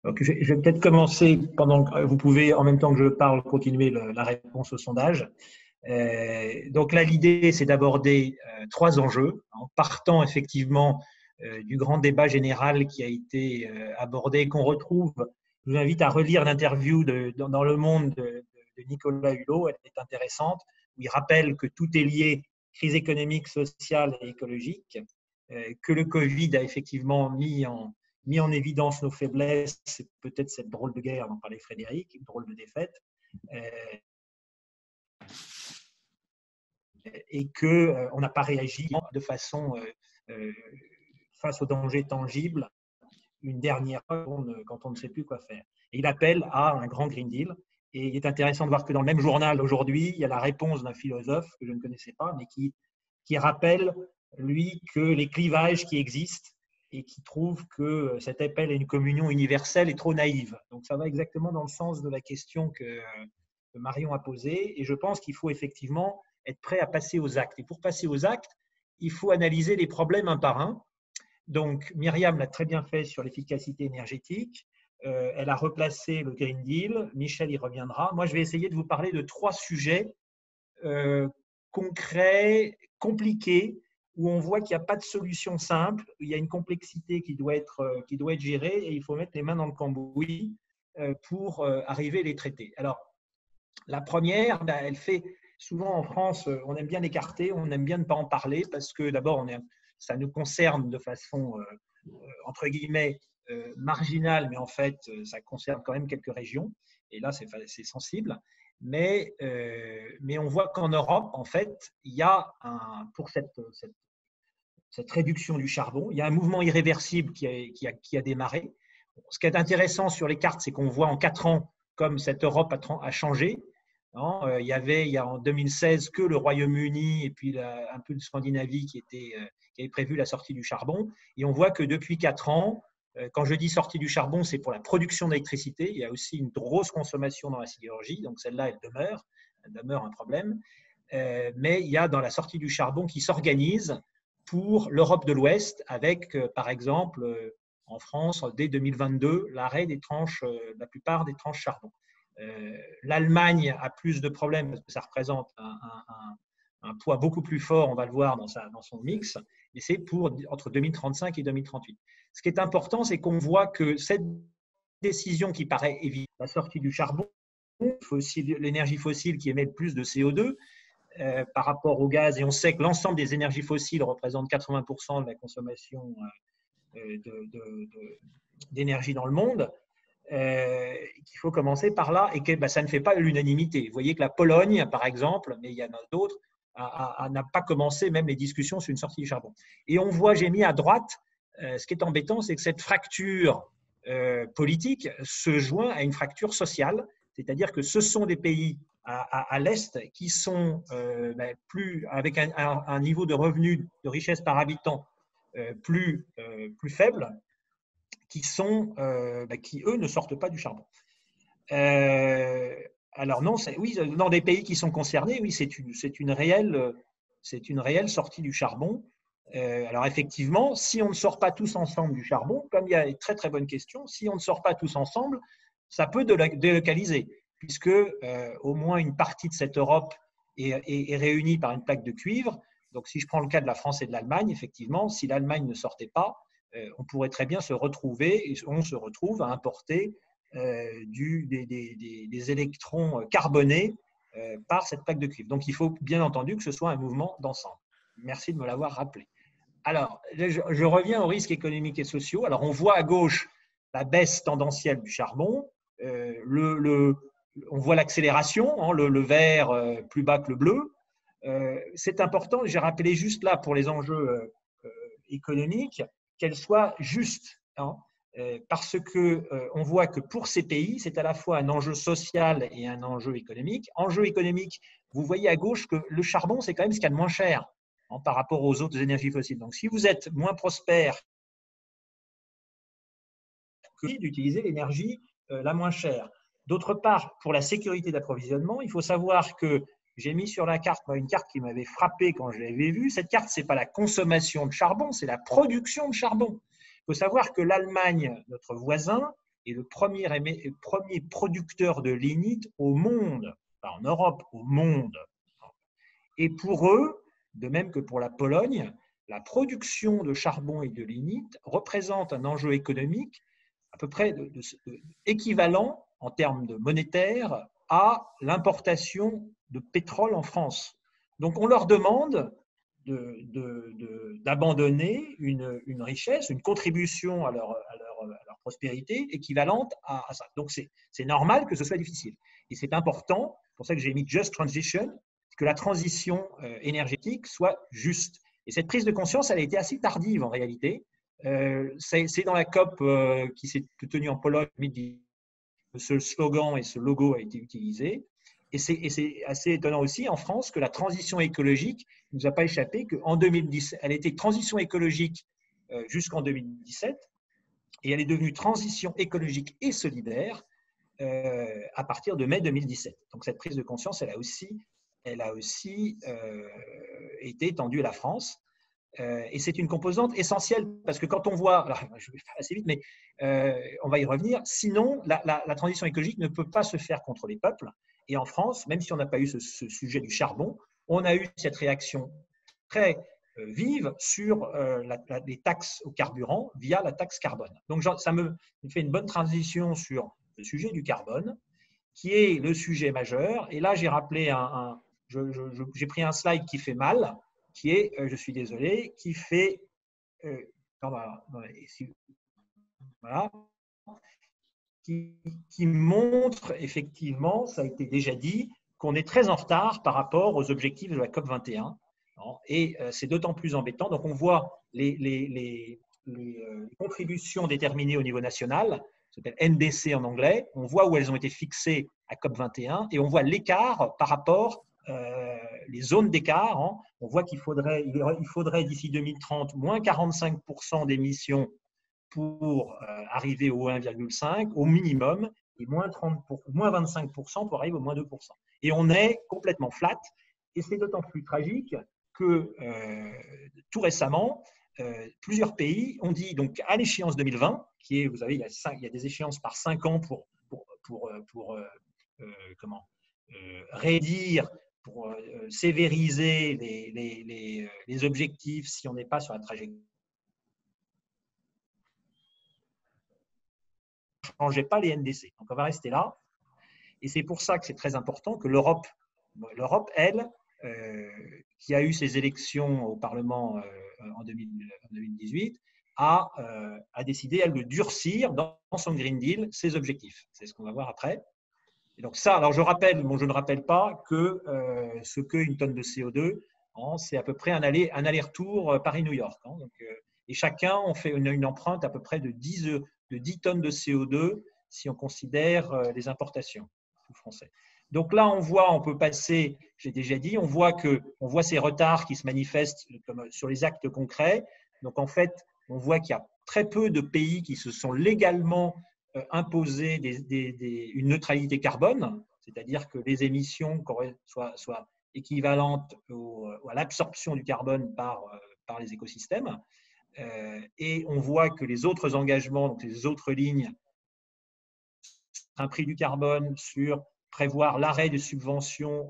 Donc, je vais peut-être commencer pendant que vous pouvez, en même temps que je parle, continuer la réponse au sondage. Donc là, l'idée, c'est d'aborder 3 enjeux en partant effectivement du grand débat général qui a été abordé, qu'on retrouve. Je vous invite à relire l'interview dans Le Monde de Nicolas Hulot. Elle est intéressante, où il rappelle que tout est lié, crise économique, sociale et écologique, que le Covid a effectivement mis en évidence nos faiblesses, c'est peut-être cette drôle de guerre dont parlait Frédéric, une drôle de défaite, et qu'on n'a pas réagi de façon face aux dangers tangibles une dernière fois quand on ne sait plus quoi faire. Et il appelle à un grand Green Deal. Et il est intéressant de voir que dans le même journal aujourd'hui, il y a la réponse d'un philosophe que je ne connaissais pas, mais qui rappelle, lui, que les clivages qui existent et qui trouve que cet appel à une communion universelle est trop naïve. Donc ça va exactement dans le sens de la question Marion a posées. Et je pense qu'il faut effectivement être prêt à passer aux actes. Et pour passer aux actes, il faut analyser les problèmes un par un. Donc, Myriam l'a très bien fait sur l'efficacité énergétique. Elle a replacé le Green Deal. Michel y reviendra. Moi, je vais essayer de vous parler de 3 sujets concrets, compliqués, où on voit qu'il n'y a pas de solution simple. Il y a une complexité qui doit être gérée et il faut mettre les mains dans le cambouis pour arriver à les traiter. Alors, la première, elle fait souvent en France, on aime bien l'écarter, on aime bien ne pas en parler parce que d'abord, ça nous concerne de façon, entre guillemets, marginale, mais en fait, ça concerne quand même quelques régions. Et là, c'est sensible. Mais on voit qu'en Europe, en fait, il y a pour cette réduction du charbon, il y a un mouvement irréversible qui a démarré. Ce qui est intéressant sur les cartes, c'est qu'on voit en 4 ans comme cette Europe a changé. Il y avait en 2016 que le Royaume-Uni et puis un peu de Scandinavie qui avait prévu la sortie du charbon. Et on voit que depuis 4 ans, quand je dis sortie du charbon, c'est pour la production d'électricité. Il y a aussi une grosse consommation dans la sidérurgie, donc celle-là, elle demeure un problème. Mais il y a dans la sortie du charbon qui s'organise pour l'Europe de l'Ouest avec, par exemple, en France, dès 2022, l'arrêt la plupart des tranches charbon. L'Allemagne a plus de problèmes parce que ça représente un poids beaucoup plus fort, on va le voir dans son mix, et c'est pour entre 2035 et 2038. Ce qui est important, c'est qu'on voit que cette décision qui paraît évidente, la sortie du charbon, l'énergie fossile qui émet le plus de CO2 par rapport au gaz, et on sait que l'ensemble des énergies fossiles représentent 80% de la consommation d'énergie dans le monde, qu'il faut commencer par là et que ça ne fait pas l'unanimité. Vous voyez que la Pologne, par exemple, mais il y en a d'autres, n'a pas commencé même les discussions sur une sortie du charbon. Et on voit, j'ai mis à droite, ce qui est embêtant, c'est que cette fracture politique se joint à une fracture sociale, c'est-à-dire que ce sont des pays à l'Est qui sont avec un niveau de revenu, de richesse par habitant plus faible, qui eux ne sortent pas du charbon. Alors non, oui, dans des pays qui sont concernés, oui, c'est une réelle sortie du charbon. Alors effectivement, si on ne sort pas tous ensemble du charbon, comme il y a une très très bonne question, si on ne sort pas tous ensemble, ça peut délocaliser, puisque au moins une partie de cette Europe est réunie par une plaque de cuivre. Donc si je prends le cas de la France et de l'Allemagne, effectivement, si l'Allemagne ne sortait pas, on pourrait très bien se retrouver, et on se retrouve à importer des électrons carbonés par cette plaque de cuivre. Donc, il faut bien entendu que ce soit un mouvement d'ensemble. Merci de me l'avoir rappelé. Alors, je reviens aux risques économiques et sociaux. Alors, on voit à gauche la baisse tendancielle du charbon. On voit l'accélération, le vert plus bas que le bleu. C'est important, j'ai rappelé juste là pour les enjeux économiques, qu'elle soit juste, parce qu'on voit que pour ces pays, c'est à la fois un enjeu social et un enjeu économique. Enjeu économique, vous voyez à gauche que le charbon, c'est quand même ce qu'il y a de moins cher par rapport aux autres énergies fossiles. Donc, si vous êtes moins prospère, d'utiliser l'énergie la moins chère. D'autre part, pour la sécurité d'approvisionnement, il faut savoir que j'ai mis sur la carte une carte qui m'avait frappé quand je l'avais vue. Cette carte, ce n'est pas la consommation de charbon, c'est la production de charbon. Il faut savoir que l'Allemagne, notre voisin, est le premier producteur de lignite au monde, pas en Europe, au monde. Et pour eux, de même que pour la Pologne, la production de charbon et de lignite représente un enjeu économique à peu près équivalent en termes de monétaire à l'importation de pétrole en France. Donc, on leur demande d'abandonner une richesse, une contribution à leur prospérité équivalente à ça. Donc, c'est normal que ce soit difficile. Et c'est important, c'est pour ça que j'ai mis Just Transition, que la transition énergétique soit juste. Et cette prise de conscience, elle a été assez tardive en réalité. C'est dans la COP qui s'est tenue en Pologne, ce slogan et ce logo a été utilisé. Et c'est assez étonnant aussi en France que la transition écologique ne nous a pas échappé, qu'en 2010, elle était transition écologique jusqu'en 2017 et elle est devenue transition écologique et solidaire à partir de mai 2017. Donc cette prise de conscience, elle a aussi été étendue à la France. Et c'est une composante essentielle parce que quand on voit, alors je vais faire assez vite, mais on va y revenir, sinon la transition écologique ne peut pas se faire contre les peuples. Et en France, même si on n'a pas eu ce sujet du charbon, on a eu cette réaction très vive sur les taxes au carburant via la taxe carbone. Donc ça me fait une bonne transition sur le sujet du carbone, qui est le sujet majeur. Et là, j'ai rappelé j'ai pris un slide qui fait mal, qui est, je suis désolé, qui fait, voilà, qui montre effectivement, ça a été déjà dit, qu'on est très en retard par rapport aux objectifs de la COP21. Et c'est d'autant plus embêtant. Donc, on voit les contributions déterminées au niveau national, ça s'appelle NDC en anglais. On voit où elles ont été fixées à COP21 et on voit l'écart par rapport les zones d'écart. On voit qu'il faudrait d'ici 2030 moins 45% d'émissions pour arriver au 1,5 au minimum et moins 25% pour arriver au moins 2%. Et on est complètement flat. Et c'est d'autant plus tragique que tout récemment, plusieurs pays ont dit, donc à l'échéance 2020, qui est, vous savez, il y a des échéances par 5 ans pour rédire, pour sévériser les objectifs si on n'est pas sur la trajectoire. Ne changeait pas les NDC. Donc on va rester là. Et c'est pour ça que c'est très important que l'Europe, elle, qui a eu ses élections au Parlement en 2018, a décidé, elle, de durcir dans son Green Deal ses objectifs. C'est ce qu'on va voir après. Et donc ça, alors je ne rappelle pas que ce qu'une tonne de CO2, c'est à peu près un aller-retour Paris-New York. Et chacun, on fait une empreinte à peu près de 10 tonnes de CO2 si on considère les importations français. Donc là, on peut passer, j'ai déjà dit, on voit ces retards qui se manifestent sur les actes concrets. Donc en fait, on voit qu'il y a très peu de pays qui se sont légalement imposés une neutralité carbone, c'est-à-dire que les émissions soient équivalentes à l'absorption du carbone par les écosystèmes. Et on voit que les autres engagements, donc les autres lignes, un prix du carbone, sur prévoir l'arrêt des subventions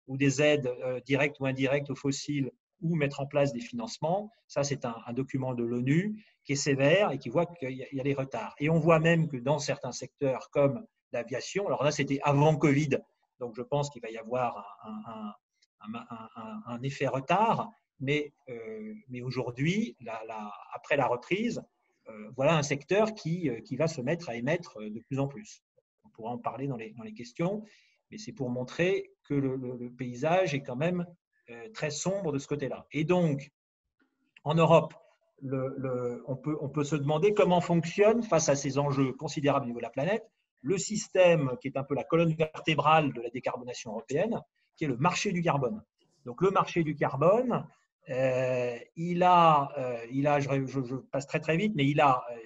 ou des aides directes ou indirectes aux fossiles ou mettre en place des financements. Ça, c'est un document de l'ONU qui est sévère et qui voit qu'il y a des retards. Et on voit même que dans certains secteurs comme l'aviation, alors là, c'était avant Covid, donc je pense qu'il va y avoir un effet retard, mais aujourd'hui, après la reprise, voilà un secteur qui va se mettre à émettre de plus en plus. On pourra en parler dans les questions, mais c'est pour montrer que le paysage est quand même très sombre de ce côté-là. Et donc, en Europe, on peut se demander comment fonctionne, face à ces enjeux considérables au niveau de la planète, le système qui est un peu la colonne vertébrale de la décarbonation européenne, qui est le marché du carbone. Donc, le marché du carbone, je passe très vite, mais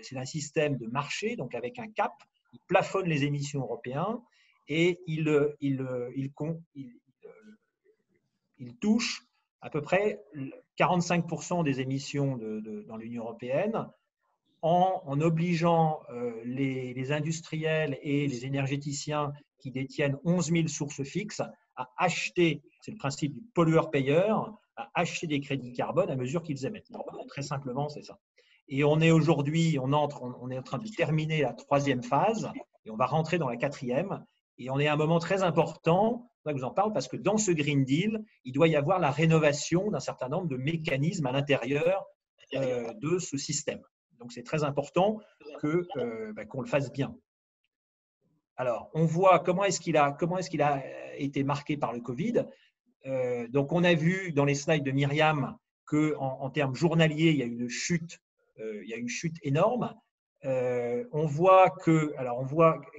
c'est un système de marché, donc avec un cap, il plafonne les émissions européennes et il touche à peu près 45% des émissions dans l'Union européenne en obligeant les industriels et les énergéticiens qui détiennent 11 000 sources fixes à acheter, c'est le principe du pollueur-payeur, à acheter des crédits carbone à mesure qu'ils émettent. Très simplement, c'est ça. Et on est aujourd'hui, on est en train de terminer la 3e phase et on va rentrer dans la 4e. Et on est à un moment très important, je vous en parle, parce que dans ce Green Deal, il doit y avoir la rénovation d'un certain nombre de mécanismes à l'intérieur de ce système. Donc, c'est très important qu'on le fasse bien. Alors, on voit comment est-ce qu'il a été marqué par le Covid. Donc, on a vu dans les slides de Myriam qu'en termes journaliers, il y a une chute énorme. On voit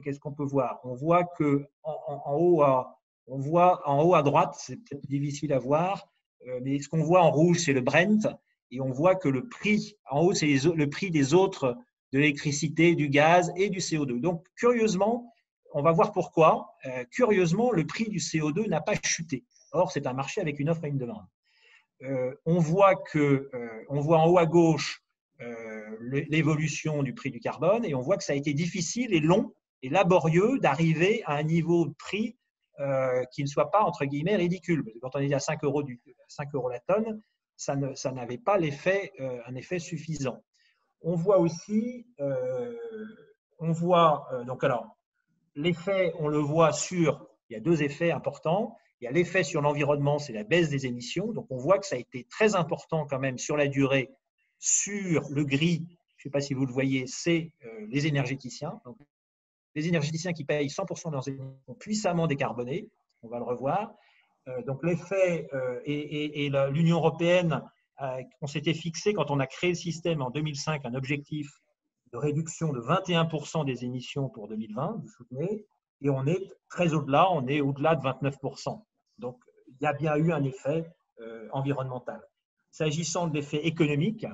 qu'est-ce qu'on peut voir? On voit que en haut à droite, c'est peut-être difficile à voir, mais ce qu'on voit en rouge, c'est le Brent, et on voit que le prix, en haut, c'est le prix des autres, de l'électricité, du gaz et du CO2. Donc, curieusement, on va voir pourquoi. Curieusement, le prix du CO2 n'a pas chuté. Or, c'est un marché avec une offre et une demande. On voit en haut à gauche l'évolution du prix du carbone et on voit que ça a été difficile et long et laborieux d'arriver à un niveau de prix qui ne soit pas, entre guillemets, ridicule. Parce que quand on est à 5 euros la tonne, ça n'avait pas un effet suffisant. On voit aussi, donc alors, l'effet, on le voit il y a deux effets importants. Il y a l'effet sur l'environnement, c'est la baisse des émissions. Donc, on voit que ça a été très important quand même sur la durée, sur le gris, je ne sais pas si vous le voyez, c'est les énergéticiens. Donc, les énergéticiens qui payent 100% de leurs émissions sont puissamment décarbonés, on va le revoir. Donc, l'effet et l'Union européenne, on s'était fixé quand on a créé le système en 2005 un objectif de réduction de 21% des émissions pour 2020, vous vous souvenez, et on est très au-delà, on est au-delà de 29%. Donc, il y a bien eu un effet environnemental. S'agissant de l'effet économique,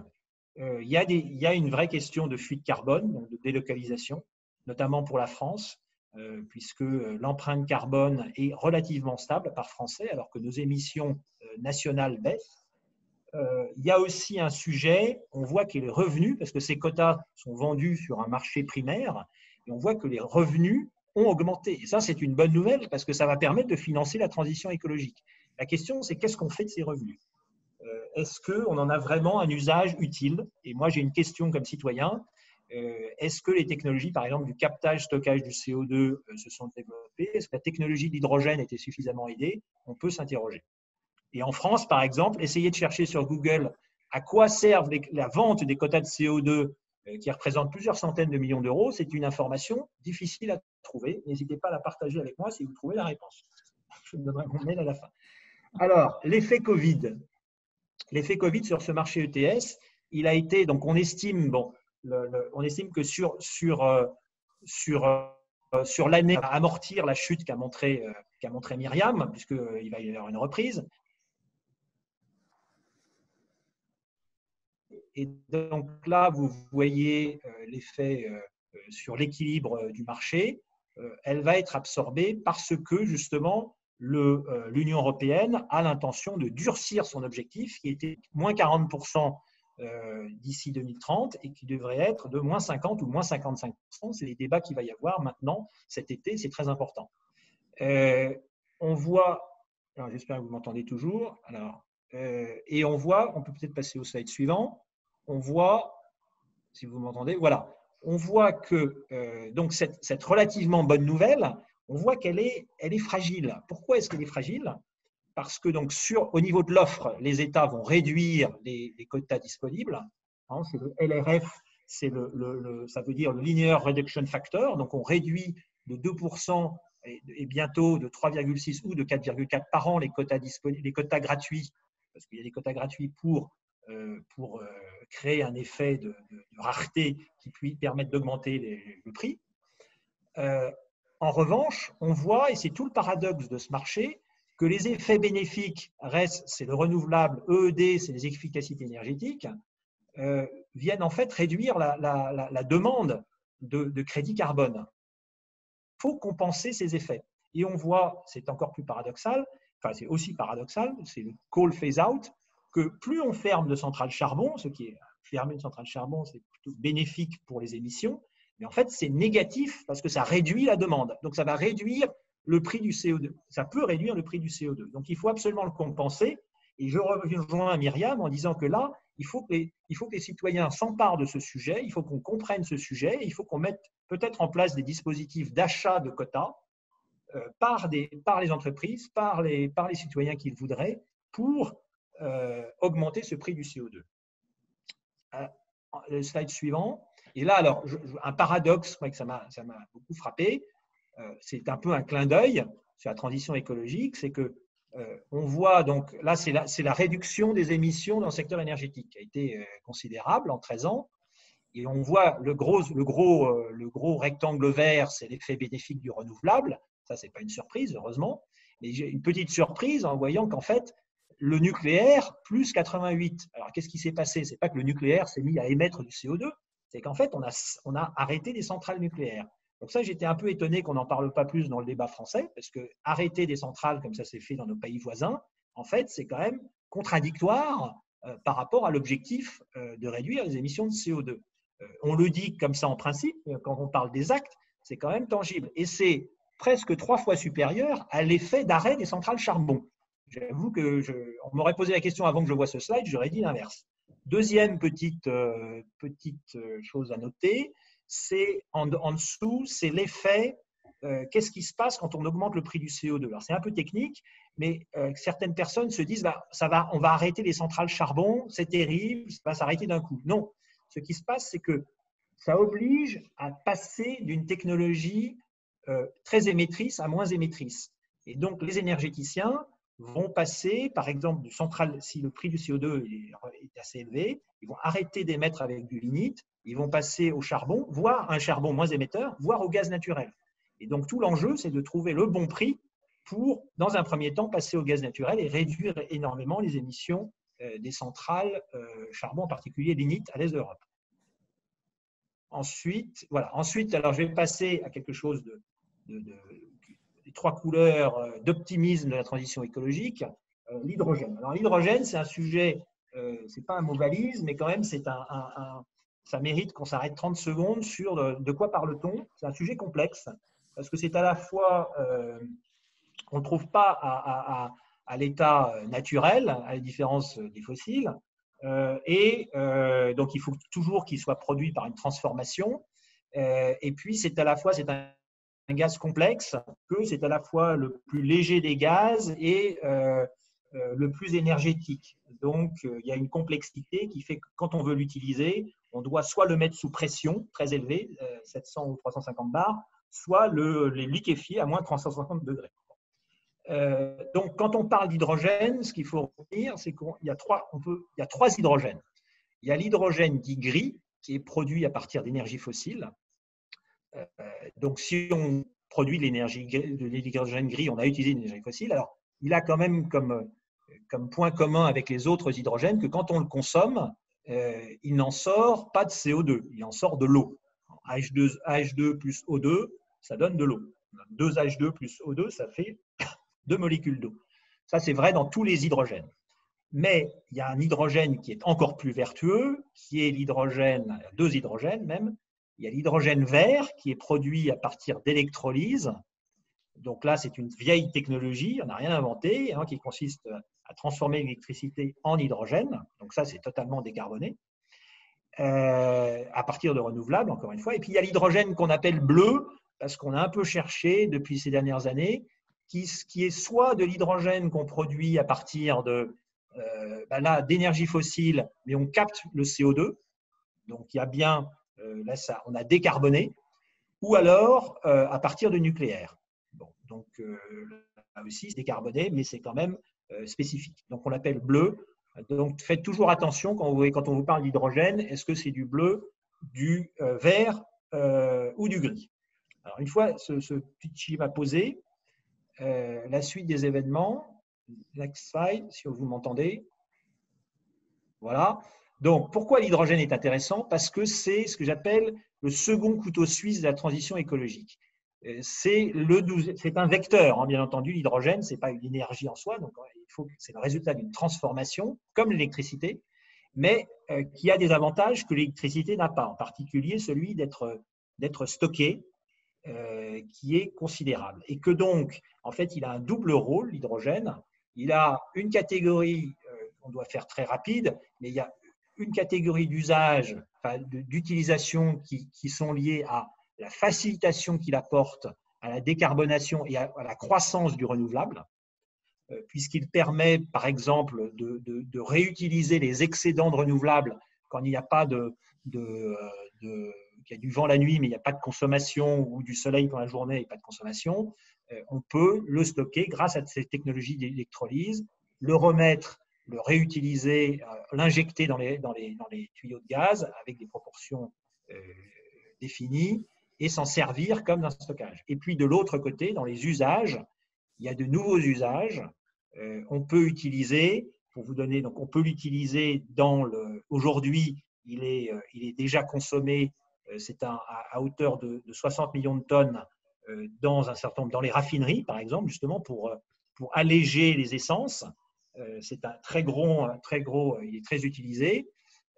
il y a une vraie question de fuite carbone, donc de délocalisation, notamment pour la France, puisque l'empreinte carbone est relativement stable par Français, alors que nos émissions nationales baissent. Il y a aussi un sujet, on voit que les revenus, parce que ces quotas sont vendus sur un marché primaire, et on voit que les revenus ont augmenté. Et ça, c'est une bonne nouvelle parce que ça va permettre de financer la transition écologique. La question, c'est qu'est-ce qu'on fait de ces revenus? Est-ce qu'on en a vraiment un usage utile? Et moi, j'ai une question comme citoyen. Est-ce que les technologies, par exemple, du captage, stockage du CO2 se sont développées? Est-ce que la technologie de l'hydrogène était suffisamment aidée? On peut s'interroger. Et en France, par exemple, essayez de chercher sur Google à quoi servent la vente des quotas de CO2 qui représentent plusieurs centaines de millions d'euros. C'est une information difficile à trouver. N'hésitez pas à la partager avec moi si vous trouvez la réponse. Je vous donnerai mon mail à la fin. Alors, l'effet Covid. L'effet Covid sur ce marché ETS, il a été, donc on estime, on estime que sur l'année, à amortir la chute qu'a montré Myriam, puisqu'il va y avoir une reprise. Et donc là, vous voyez l'effet sur l'équilibre du marché. Elle va être absorbée parce que justement, l'Union européenne a l'intention de durcir son objectif qui était moins 40% d'ici 2030 et qui devrait être de moins 50 ou moins 55%. C'est les débats qu'il va y avoir maintenant cet été, c'est très important. On voit, j'espère que vous m'entendez toujours, et on voit, on peut peut-être passer au slide suivant, on voit, si vous m'entendez, voilà, on voit que donc cette relativement bonne nouvelle, on voit qu'elle est fragile. Pourquoi est-ce qu'elle est fragile? Parce que donc au niveau de l'offre, les États vont réduire les quotas disponibles. Hein, c'est le LRF, ça veut dire le Linear Reduction Factor. Donc on réduit de 2% et bientôt de 3,6 ou de 4,4 par an les quotas gratuits, parce qu'il y a des quotas gratuits pour créer un effet de rareté qui puisse permettre d'augmenter le prix. En revanche, on voit, et c'est tout le paradoxe de ce marché, que les effets bénéfiques restent, c'est le renouvelable, EED, c'est les efficacités énergétiques, viennent en fait réduire la demande de crédit carbone. Il faut compenser ces effets. Et on voit, c'est encore plus paradoxal, enfin c'est aussi paradoxal, c'est le coal phase-out, que plus on ferme de centrales charbon, ce qui est fermer une centrale charbon, c'est plutôt bénéfique pour les émissions, mais en fait c'est négatif parce que ça réduit la demande. Donc ça va réduire le prix du CO2. Ça peut réduire le prix du CO2. Donc il faut absolument le compenser. Et je rejoins Myriam en disant que là, il faut que les citoyens s'emparent de ce sujet, il faut qu'on comprenne ce sujet, il faut qu'on mette peut-être en place des dispositifs d'achat de quotas par les entreprises, par les citoyens qui le voudraient, pour augmenter ce prix du CO2. Le slide suivant. Et là, alors, un paradoxe, moi, que ça m'a beaucoup frappé, c'est un peu un clin d'œil sur la transition écologique, c'est que on voit, donc là, c'est la réduction des émissions dans le secteur énergétique qui a été considérable en 13 ans. Et on voit le gros rectangle vert, c'est l'effet bénéfique du renouvelable. Ça, ce n'est pas une surprise, heureusement. Mais j'ai une petite surprise en voyant qu'en fait, le nucléaire, plus 88. Alors, qu'est-ce qui s'est passé? Ce n'est pas que le nucléaire s'est mis à émettre du CO2, c'est qu'en fait, on a arrêté les centrales nucléaires. Donc ça, j'étais un peu étonné qu'on n'en parle pas plus dans le débat français, parce que arrêter des centrales comme ça s'est fait dans nos pays voisins, en fait, c'est quand même contradictoire par rapport à l'objectif de réduire les émissions de CO2. On le dit comme ça en principe, mais quand on parle des actes, c'est quand même tangible. Et c'est presque 3 fois supérieur à l'effet d'arrêt des centrales charbon. J'avoue que on m'aurait posé la question avant que je vois ce slide, j'aurais dit l'inverse. Deuxième petite chose à noter, c'est en dessous, c'est l'effet. Qu'est-ce qui se passe quand on augmente le prix du CO2? Alors c'est un peu technique, mais certaines personnes se disent on va arrêter les centrales charbon, c'est terrible, ça va s'arrêter d'un coup. Non, ce qui se passe, c'est que ça oblige à passer d'une technologie très émettrice à moins émettrice. Et donc les énergéticiens vont passer, par exemple, du central, si le prix du CO2 est assez élevé, ils vont arrêter d'émettre avec du lignite, ils vont passer au charbon, voire un charbon moins émetteur, voire au gaz naturel. Et donc, tout l'enjeu, c'est de trouver le bon prix pour, dans un premier temps, passer au gaz naturel et réduire énormément les émissions des centrales charbon, en particulier lignite, à l'est de l'Europe. Ensuite, voilà. Ensuite, alors, je vais passer à quelque chose des 3 couleurs d'optimisme de la transition écologique, l'hydrogène. Alors, l'hydrogène, c'est un sujet, c'est pas un mot valise, mais quand même, ça mérite qu'on s'arrête 30 secondes sur de quoi parle-t-on. C'est un sujet complexe, parce que c'est à la fois, on ne le trouve pas à l'état naturel, à la différence des fossiles, donc il faut toujours qu'il soit produit par une transformation, et puis c'est à la fois, c'est un gaz complexe, que c'est à la fois le plus léger des gaz et le plus énergétique. Donc, il y a une complexité qui fait que quand on veut l'utiliser, on doit soit le mettre sous pression très élevée, 700 ou 350 bars, soit le liquéfier à moins de 350 degrés. Donc, quand on parle d'hydrogène, ce qu'il faut retenir, c'est qu'il y a 3 hydrogènes. Il y a l'hydrogène dit gris, qui est produit à partir d'énergie fossile. Donc, si on produit de l'hydrogène gris, on a utilisé une énergie fossile. Alors, il a quand même comme point commun avec les autres hydrogènes que quand on le consomme, il n'en sort pas de CO2, il en sort de l'eau. H2 plus O2, ça donne de l'eau. 2 H2 plus O2, ça fait 2 molécules d'eau. Ça, c'est vrai dans tous les hydrogènes. Mais il y a un hydrogène qui est encore plus vertueux, qui est l'hydrogène, 2 hydrogènes même. Il y a l'hydrogène vert qui est produit à partir d'électrolyse. Donc là, c'est une vieille technologie, on n'a rien inventé, qui consiste à transformer l'électricité en hydrogène. Donc ça, c'est totalement décarboné, à partir de renouvelables, encore une fois. Et puis, il y a l'hydrogène qu'on appelle bleu, parce qu'on a un peu cherché depuis ces dernières années, qui est soit de l'hydrogène qu'on produit à partir d'énergie fossile, mais on capte le CO2. Donc, il y a bien, là, on a décarboné, ou alors à partir de nucléaire. Bon, donc, là aussi, c'est décarboné, mais c'est quand même spécifique. Donc, on l'appelle bleu. Donc, faites toujours attention quand on vous parle d'hydrogène, est-ce que c'est du bleu, du vert ou du gris? Alors, une fois ce petit schéma posé, la suite des événements, next slide, si vous m'entendez. Voilà. Donc, pourquoi l'hydrogène est intéressant? Parce que c'est ce que j'appelle le second couteau suisse de la transition écologique. C'est un vecteur, bien entendu, l'hydrogène, ce n'est pas une énergie en soi, donc c'est le résultat d'une transformation, comme l'électricité, mais qui a des avantages que l'électricité n'a pas, en particulier celui d'être stocké, qui est considérable. Et que donc, en fait, il a un double rôle, l'hydrogène. Il a une catégorie, on doit faire très rapide, mais il y a une catégorie d'usage, d'utilisation qui sont liées à la facilitation qu'il apporte à la décarbonation et à la croissance du renouvelable, puisqu'il permet, par exemple, de réutiliser les excédents de renouvelables quand il n'y a pas qu'il y a du vent la nuit, mais il n'y a pas de consommation, ou du soleil pendant la journée et pas de consommation. On peut le stocker grâce à ces technologies d'électrolyse, le remettre, le réutiliser, l'injecter dans les tuyaux de gaz avec des proportions définies, et s'en servir comme d'un stockage. Et puis de l'autre côté, dans les usages, il y a de nouveaux usages. On peut utiliser, pour vous donner, donc on peut l'utiliser aujourd'hui, il est déjà consommé C'est à hauteur de 60 millions de tonnes dans un certain nombre, dans les raffineries, par exemple, justement pour alléger les essences. C'est un très gros, il est très utilisé.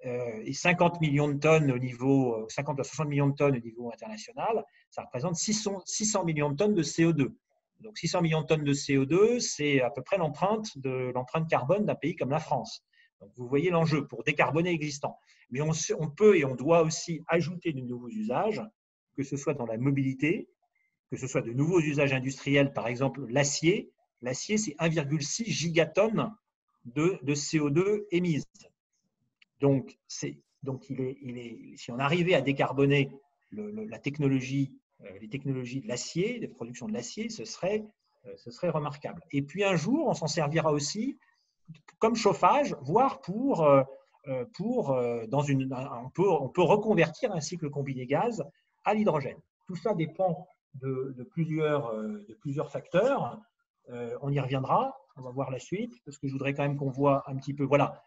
Et 50 millions de tonnes au niveau, 50 à 60 millions de tonnes au niveau international, ça représente 600 millions de tonnes de CO2. Donc 600 millions de tonnes de CO2, c'est à peu près l'empreinte carbone d'un pays comme la France. Donc vous voyez l'enjeu pour décarboner l'existant. Mais on peut et on doit aussi ajouter de nouveaux usages, que ce soit dans la mobilité, que ce soit de nouveaux usages industriels, par exemple l'acier. L'acier, c'est 1,6 gigatonnes de CO2 émises. Donc, si on arrivait à décarboner les technologies de l'acier, de production de l'acier, ce serait remarquable. Et puis un jour, on s'en servira aussi comme chauffage, voire on peut reconvertir un cycle combiné gaz à l'hydrogène. Tout ça dépend de plusieurs facteurs. On y reviendra, on va voir la suite, parce que je voudrais quand même qu'on voit un petit peu. Voilà.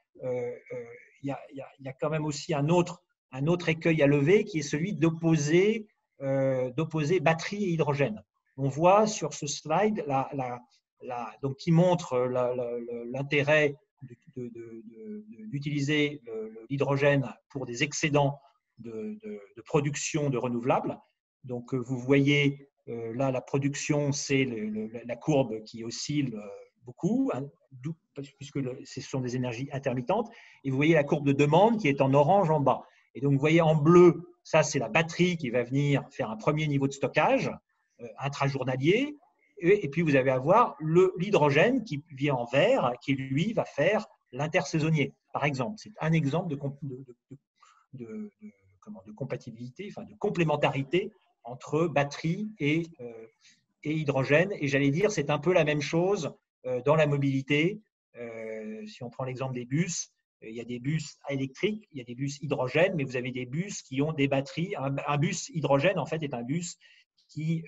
Il y a quand même aussi un autre écueil à lever qui est celui d'opposer batterie et hydrogène. On voit sur ce slide donc, qui montre l'intérêt d'utiliser l'hydrogène pour des excédents de production de renouvelables. Donc vous voyez là la production, c'est la courbe qui oscille beaucoup, hein, puisque ce sont des énergies intermittentes. Et vous voyez la courbe de demande qui est en orange en bas. Et donc, vous voyez en bleu, ça, c'est la batterie qui va venir faire un premier niveau de stockage intrajournalier. Et puis, vous allez avoir l'hydrogène qui vient en vert, qui, lui, va faire l'intersaisonnier, par exemple. C'est un exemple de compatibilité, enfin, de complémentarité entre batterie et hydrogène. Et j'allais dire, c'est un peu la même chose dans la mobilité. Si on prend l'exemple des bus, il y a des bus électriques, il y a des bus hydrogène, mais vous avez des bus qui ont des batteries. Un bus hydrogène, en fait, est un bus qui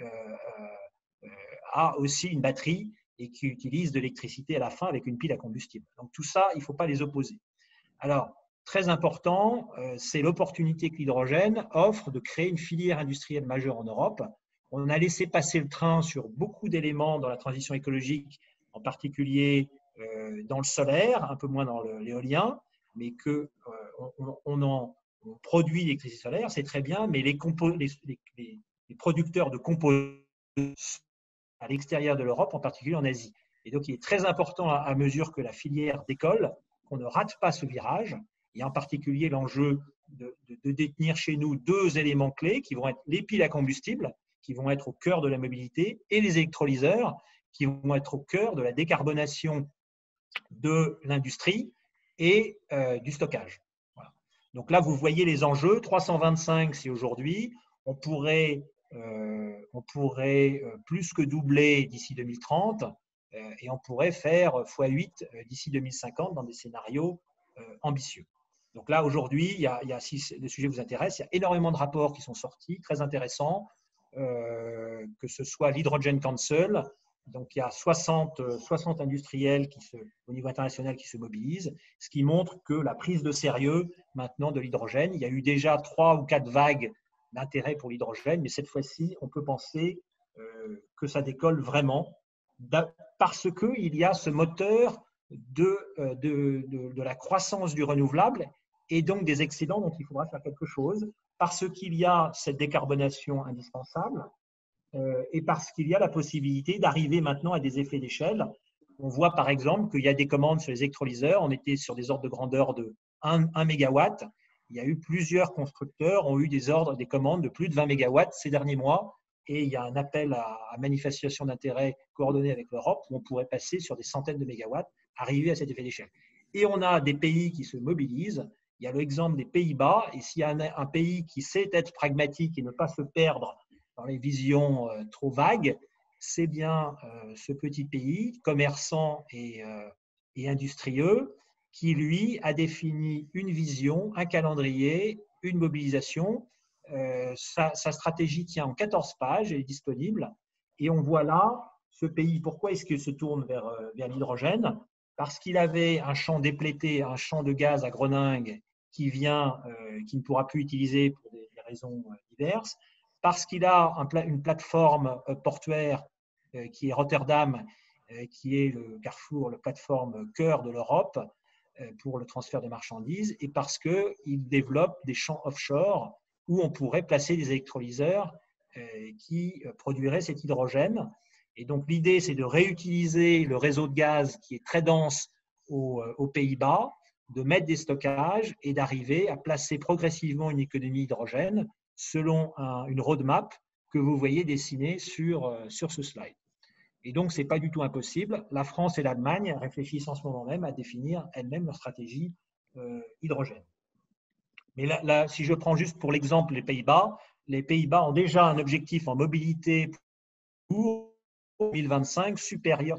a aussi une batterie et qui utilise de l'électricité à la fin avec une pile à combustible. Donc, tout ça, il ne faut pas les opposer. Alors, très important, c'est l'opportunité que l'hydrogène offre de créer une filière industrielle majeure en Europe. On a laissé passer le train sur beaucoup d'éléments dans la transition écologique, en particulier dans le solaire, un peu moins dans l'éolien, mais qu'on produit l'électricité solaire, c'est très bien, mais les producteurs de composants à l'extérieur de l'Europe, en particulier en Asie. Et donc, il est très important, à mesure que la filière décolle, qu'on ne rate pas ce virage, et en particulier l'enjeu de détenir chez nous deux éléments clés qui vont être les piles à combustible, qui vont être au cœur de la mobilité, et les électrolyseurs, qui vont être au cœur de la décarbonation de l'industrie et du stockage. Voilà. Donc là, vous voyez les enjeux. 325, si aujourd'hui, on pourrait plus que doubler d'ici 2030 et on pourrait faire x8 d'ici 2050 dans des scénarios ambitieux. Donc là, aujourd'hui, si le sujet vous intéresse, il y a énormément de rapports qui sont sortis, très intéressants, que ce soit l'Hydrogen Council. Donc, il y a 60 industriels au niveau international qui se mobilisent, ce qui montre que la prise de sérieux maintenant de l'hydrogène, il y a eu déjà 3 ou 4 vagues d'intérêt pour l'hydrogène, mais cette fois-ci, on peut penser que ça décolle vraiment parce qu'il y a ce moteur de la croissance du renouvelable et donc des excédents dont il faudra faire quelque chose parce qu'il y a cette décarbonation indispensable. Et parce qu'il y a la possibilité d'arriver maintenant à des effets d'échelle. On voit par exemple qu'il y a des commandes sur les électrolyseurs, on était sur des ordres de grandeur de 1 mégawatt. Il y a eu plusieurs constructeurs ont eu des commandes de plus de 20 mégawatts ces derniers mois et il y a un appel à manifestation d'intérêt coordonné avec l'Europe où on pourrait passer sur des centaines de mégawatts, arriver à cet effet d'échelle. Et on a des pays qui se mobilisent. Il y a l'exemple des Pays-Bas et s'il y a un pays qui sait être pragmatique et ne pas se perdre dans les visions trop vagues, c'est bien ce petit pays, commerçant et industrieux, qui, lui, a défini une vision, un calendrier, une mobilisation. Sa stratégie tient en 14 pages, elle est disponible. Et on voit là ce pays, pourquoi est-ce qu'il se tourne vers l'hydrogène? Parce qu'il avait un champ déplété, un champ de gaz à Groningue qui ne pourra plus utiliser pour des raisons diverses, parce qu'il a une plateforme portuaire qui est Rotterdam, qui est le carrefour, la plateforme cœur de l'Europe pour le transfert de marchandises, et parce qu'il développe des champs offshore où on pourrait placer des électrolyseurs qui produiraient cet hydrogène. Et donc l'idée, c'est de réutiliser le réseau de gaz qui est très dense aux Pays-Bas, de mettre des stockages et d'arriver à placer progressivement une économie hydrogène selon une roadmap que vous voyez dessinée sur ce slide. Et donc, ce n'est pas du tout impossible. La France et l'Allemagne réfléchissent en ce moment même à définir elles-mêmes leur stratégie hydrogène. Mais là, si je prends juste pour l'exemple les Pays-Bas ont déjà un objectif en mobilité pour 2025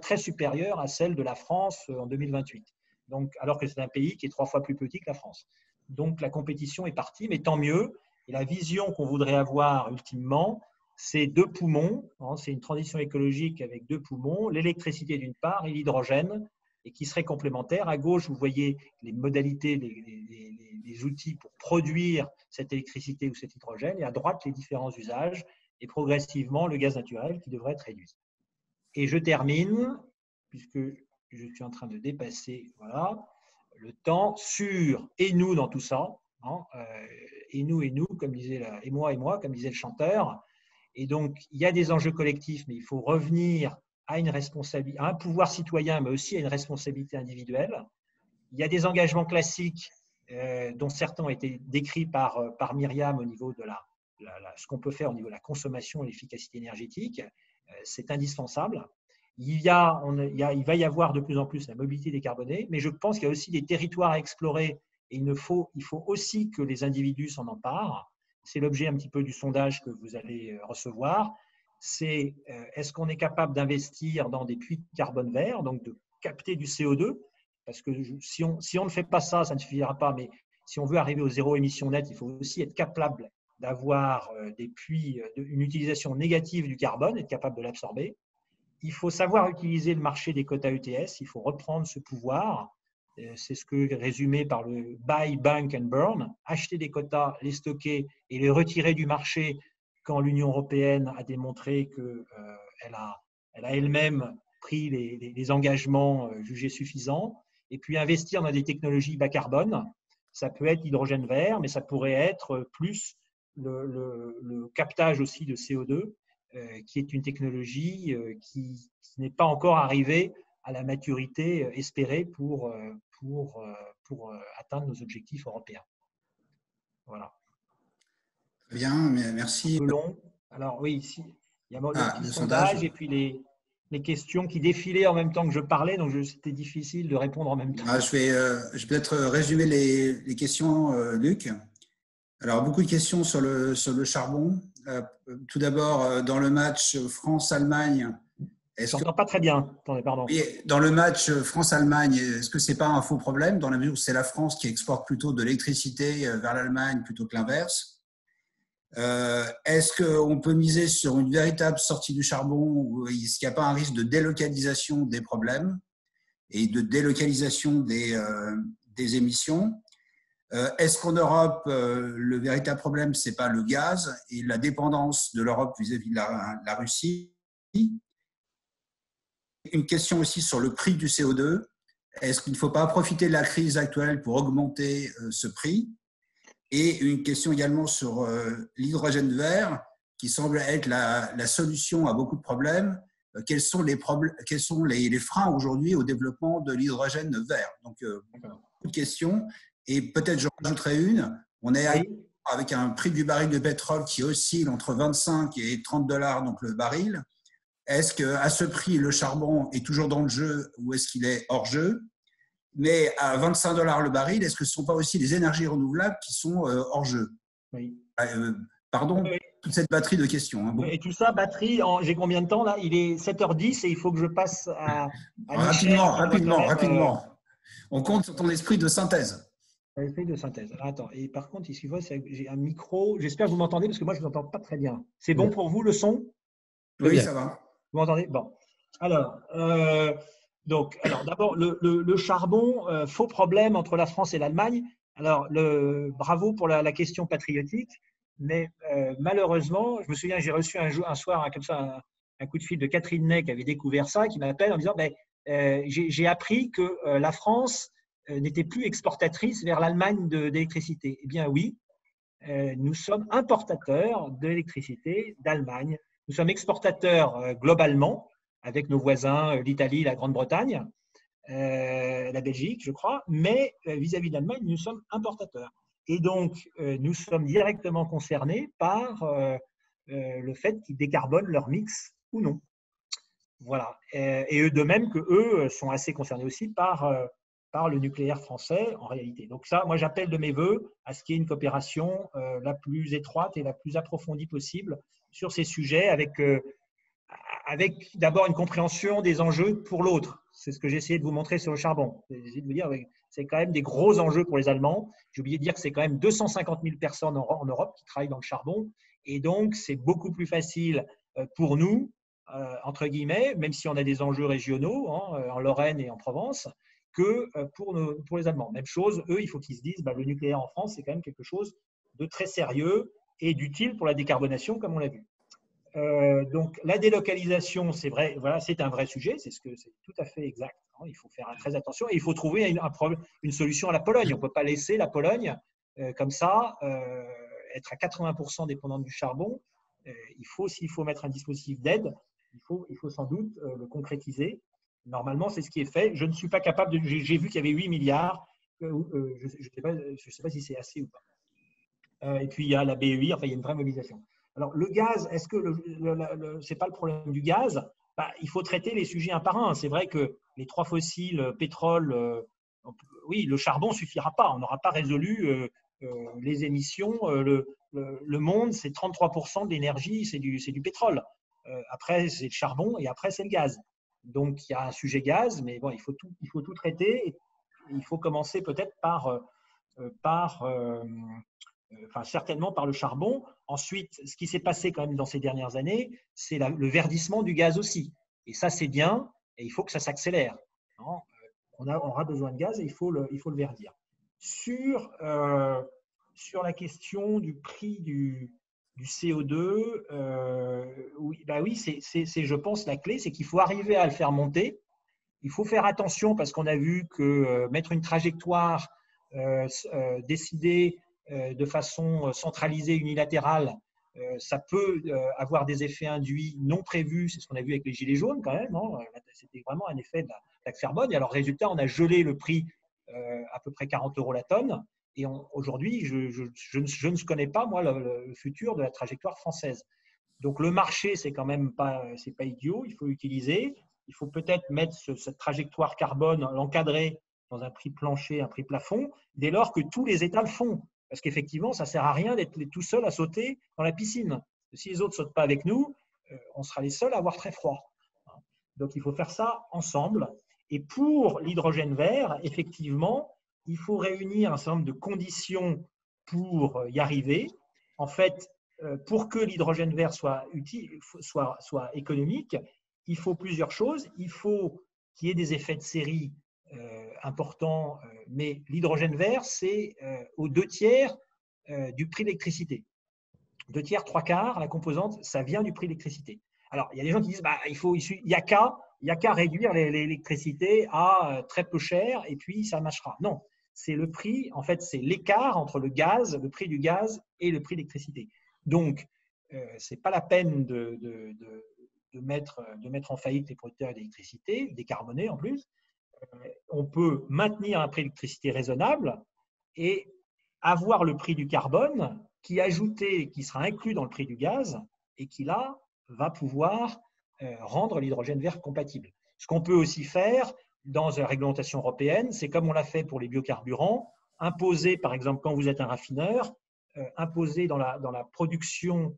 très supérieur à celle de la France en 2028. Donc, alors que c'est un pays qui est 3 fois plus petit que la France. Donc, la compétition est partie, mais tant mieux. Et la vision qu'on voudrait avoir ultimement, c'est 2 poumons. C'est une transition écologique avec 2 poumons, l'électricité d'une part et l'hydrogène, et qui seraient complémentaires. À gauche, vous voyez les modalités, les outils pour produire cette électricité ou cet hydrogène, et à droite, les différents usages, et progressivement, le gaz naturel qui devrait être réduit. Et je termine, puisque je suis en train de dépasser le temps, sur « et nous » dans tout ça. Et nous, comme disait et moi, comme disait le chanteur. Et donc, il y a des enjeux collectifs, mais il faut revenir à une responsabilité, à un pouvoir citoyen, mais aussi à une responsabilité individuelle. Il y a des engagements classiques dont certains ont été décrits par Myriam au niveau de ce qu'on peut faire au niveau de la consommation et l'efficacité énergétique. C'est indispensable. Il va y avoir de plus en plus la mobilité décarbonée, mais je pense qu'il y a aussi des territoires à explorer et il faut aussi que les individus s'en emparent. C'est l'objet un petit peu du sondage que vous allez recevoir. C'est est-ce qu'on est capable d'investir dans des puits de carbone vert, donc de capter du CO2, parce que si on ne fait pas ça, ça ne suffira pas, mais si on veut arriver au zéro émission nette, il faut aussi être capable d'avoir des puits, une utilisation négative du carbone, être capable de l'absorber. Il faut savoir utiliser le marché des quotas ETS, il faut reprendre ce pouvoir. C'est ce que résumé par le buy, bank and burn, acheter des quotas, les stocker et les retirer du marché quand l'Union européenne a démontré qu'elle a elle-même pris les engagements jugés suffisants. Et puis investir dans des technologies bas carbone, ça peut être l'hydrogène vert, mais ça pourrait être plus le captage aussi de CO2, qui est une technologie qui n'est pas encore arrivée à la maturité espérée pour atteindre nos objectifs européens. Voilà. Très bien, merci. Un peu long. Alors oui, ici, il y a le petit sondage et puis les questions qui défilaient en même temps que je parlais, donc c'était difficile de répondre en même temps. Je vais peut-être résumer les questions, Luc. Alors, beaucoup de questions sur le charbon. Tout d'abord, dans le match France-Allemagne, je n'entends pas très bien. Attendez, pardon. Oui, dans le match France-Allemagne, est-ce que ce n'est pas un faux problème dans la mesure où c'est la France qui exporte plutôt de l'électricité vers l'Allemagne plutôt que l'inverse? Est-ce qu'on peut miser sur une véritable sortie du charbon ou est-ce qu'il n'y a pas un risque de délocalisation des problèmes et de délocalisation des émissions? Est-ce qu'en Europe, le véritable problème, ce n'est pas le gaz et la dépendance de l'Europe vis-à-vis de la Russie? Une question aussi sur le prix du CO2. Est-ce qu'il ne faut pas profiter de la crise actuelle pour augmenter ce prix? Et une question également sur l'hydrogène vert, qui semble être la solution à beaucoup de problèmes. Quels sont les freins aujourd'hui au développement de l'hydrogène vert? Donc, beaucoup de questions. Et peut-être j'en rajouterai une. On est avec un prix du baril de pétrole qui oscille entre 25 et 30 $, donc le baril. Est-ce qu'à ce prix, le charbon est toujours dans le jeu ou est-ce qu'il est hors jeu? Mais à 25 $ le baril, est-ce que ce ne sont pas aussi les énergies renouvelables qui sont hors jeu? Oui. Pardon, oui. Toute cette batterie de questions. Hein. Bon. Et tout ça, batterie, j'ai combien de temps là? Il est 7h10 et il faut que je passe à rapidement. On compte sur ton esprit de synthèse. Esprit de synthèse. Alors, attends, et par contre, excusez-moi, j'ai un micro. J'espère que vous m'entendez parce que moi, je ne vous entends pas très bien. C'est bon pour vous le son? Oui, ça va. Vous m'entendez? Bon. Alors, d'abord, le charbon, faux problème entre la France et l'Allemagne. Alors, bravo pour la question patriotique. Mais malheureusement, je me souviens, j'ai reçu un soir comme ça un coup de fil de Catherine Ney qui avait découvert ça, qui m'appelle en disant j'ai appris que la France n'était plus exportatrice vers l'Allemagne d'électricité. Eh bien oui, nous sommes importateurs d'électricité d'Allemagne. Nous sommes exportateurs globalement avec nos voisins, l'Italie, la Grande-Bretagne, la Belgique, je crois, mais vis-à-vis de l'Allemagne, nous sommes importateurs. Et donc, nous sommes directement concernés par le fait qu'ils décarbonent leur mix ou non. Voilà. Et eux de même que eux sont assez concernés aussi par le nucléaire français en réalité. Donc ça, moi j'appelle de mes voeux à ce qu'il y ait une coopération la plus étroite et la plus approfondie possible sur ces sujets avec d'abord une compréhension des enjeux pour l'autre. C'est ce que j'ai essayé de vous montrer sur le charbon. J'ai essayé de vous dire c'est quand même des gros enjeux pour les Allemands. J'ai oublié de dire que c'est quand même 250 000 personnes en Europe qui travaillent dans le charbon. Et donc, c'est beaucoup plus facile pour nous, entre guillemets, même si on a des enjeux régionaux en Lorraine et en Provence, que pour les Allemands. Même chose, eux, il faut qu'ils se disent le nucléaire en France, c'est quand même quelque chose de très sérieux et d'utile pour la décarbonation, comme on l'a vu. Donc, la délocalisation, c'est vrai, voilà, c'est un vrai sujet, c'est tout à fait exact. Il faut faire très attention et il faut trouver une solution à la Pologne. On ne peut pas laisser la Pologne comme ça, être à 80% dépendante du charbon. S'il faut mettre un dispositif d'aide, il faut sans doute le concrétiser. Normalement, c'est ce qui est fait. Je ne suis pas capable de. J'ai vu qu'il y avait 8 milliards. Je ne sais pas si c'est assez ou pas. Et puis, il y a la BEI, enfin, il y a une vraie mobilisation. Alors, le gaz, est-ce que ce n'est pas le problème du gaz? Il faut traiter les sujets un par un. C'est vrai que les trois fossiles, pétrole, oui, le charbon ne suffira pas. On n'aura pas résolu les émissions. Le monde, c'est 33% de l'énergie, c'est du pétrole. Après, c'est le charbon et après, c'est le gaz. Donc, il y a un sujet gaz, mais bon, il faut tout traiter. Il faut commencer peut-être certainement par le charbon. Ensuite, ce qui s'est passé quand même dans ces dernières années, c'est le verdissement du gaz aussi. Et ça, c'est bien, et il faut que ça s'accélère. On aura besoin de gaz et il faut le verdir. Sur la question du prix du CO2, oui, c'est, je pense, la clé, c'est qu'il faut arriver à le faire monter. Il faut faire attention parce qu'on a vu que mettre une trajectoire décidée de façon centralisée, unilatérale, ça peut avoir des effets induits non prévus. C'est ce qu'on a vu avec les gilets jaunes quand même. C'était vraiment un effet de la taxe carbone. Et alors, résultat, on a gelé le prix à peu près 40 € la tonne. Et aujourd'hui, je ne connais pas, moi, le futur de la trajectoire française. Donc, le marché, c'est quand même pas idiot. Il faut l'utiliser. Il faut peut-être mettre cette trajectoire carbone, l'encadrer dans un prix plancher, un prix plafond, dès lors que tous les États le font. Parce qu'effectivement, ça ne sert à rien d'être tout seul à sauter dans la piscine. Si les autres ne sautent pas avec nous, on sera les seuls à avoir très froid. Donc, il faut faire ça ensemble. Et pour l'hydrogène vert, effectivement, il faut réunir un certain nombre de conditions pour y arriver. En fait, pour que l'hydrogène vert soit utile, soit économique, il faut plusieurs choses. Il faut qu'il y ait des effets de série importants, mais l'hydrogène vert, c'est aux 2/3 du prix de l'électricité. 2/3, 3/4, la composante, ça vient du prix de l'électricité. Alors, il y a des gens qui disent il n'y a qu'à réduire l'électricité à très peu cher et puis ça marchera. Non, c'est le prix, en fait, c'est l'écart entre le prix du gaz et le prix de l'électricité. Donc, ce n'est pas la peine de mettre en faillite les producteurs d'électricité, décarbonés en plus. On peut maintenir un prix d'électricité raisonnable et avoir le prix du carbone qui sera inclus dans le prix du gaz et qui, là, va pouvoir rendre l'hydrogène vert compatible. Ce qu'on peut aussi faire dans la réglementation européenne, c'est comme on l'a fait pour les biocarburants, imposer, par exemple, quand vous êtes un raffineur, imposer dans la production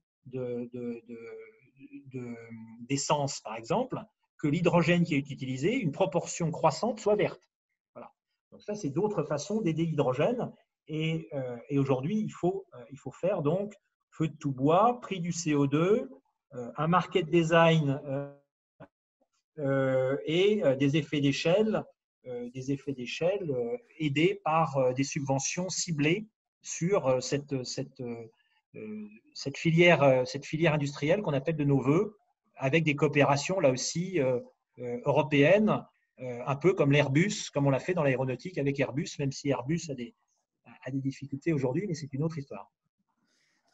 d'essence, par exemple, que l'hydrogène qui est utilisé, une proportion croissante, soit verte. Voilà. Donc ça, c'est d'autres façons d'aider l'hydrogène. Et aujourd'hui, il faut faire donc feu de tout bois, prix du CO2, un market design et des effets d'échelle aidés par des subventions ciblées sur cette filière industrielle qu'on appelle de nos voeux, avec des coopérations là aussi européennes, un peu comme l'Airbus, comme on l'a fait dans l'aéronautique avec Airbus, même si Airbus a des difficultés aujourd'hui, mais c'est une autre histoire.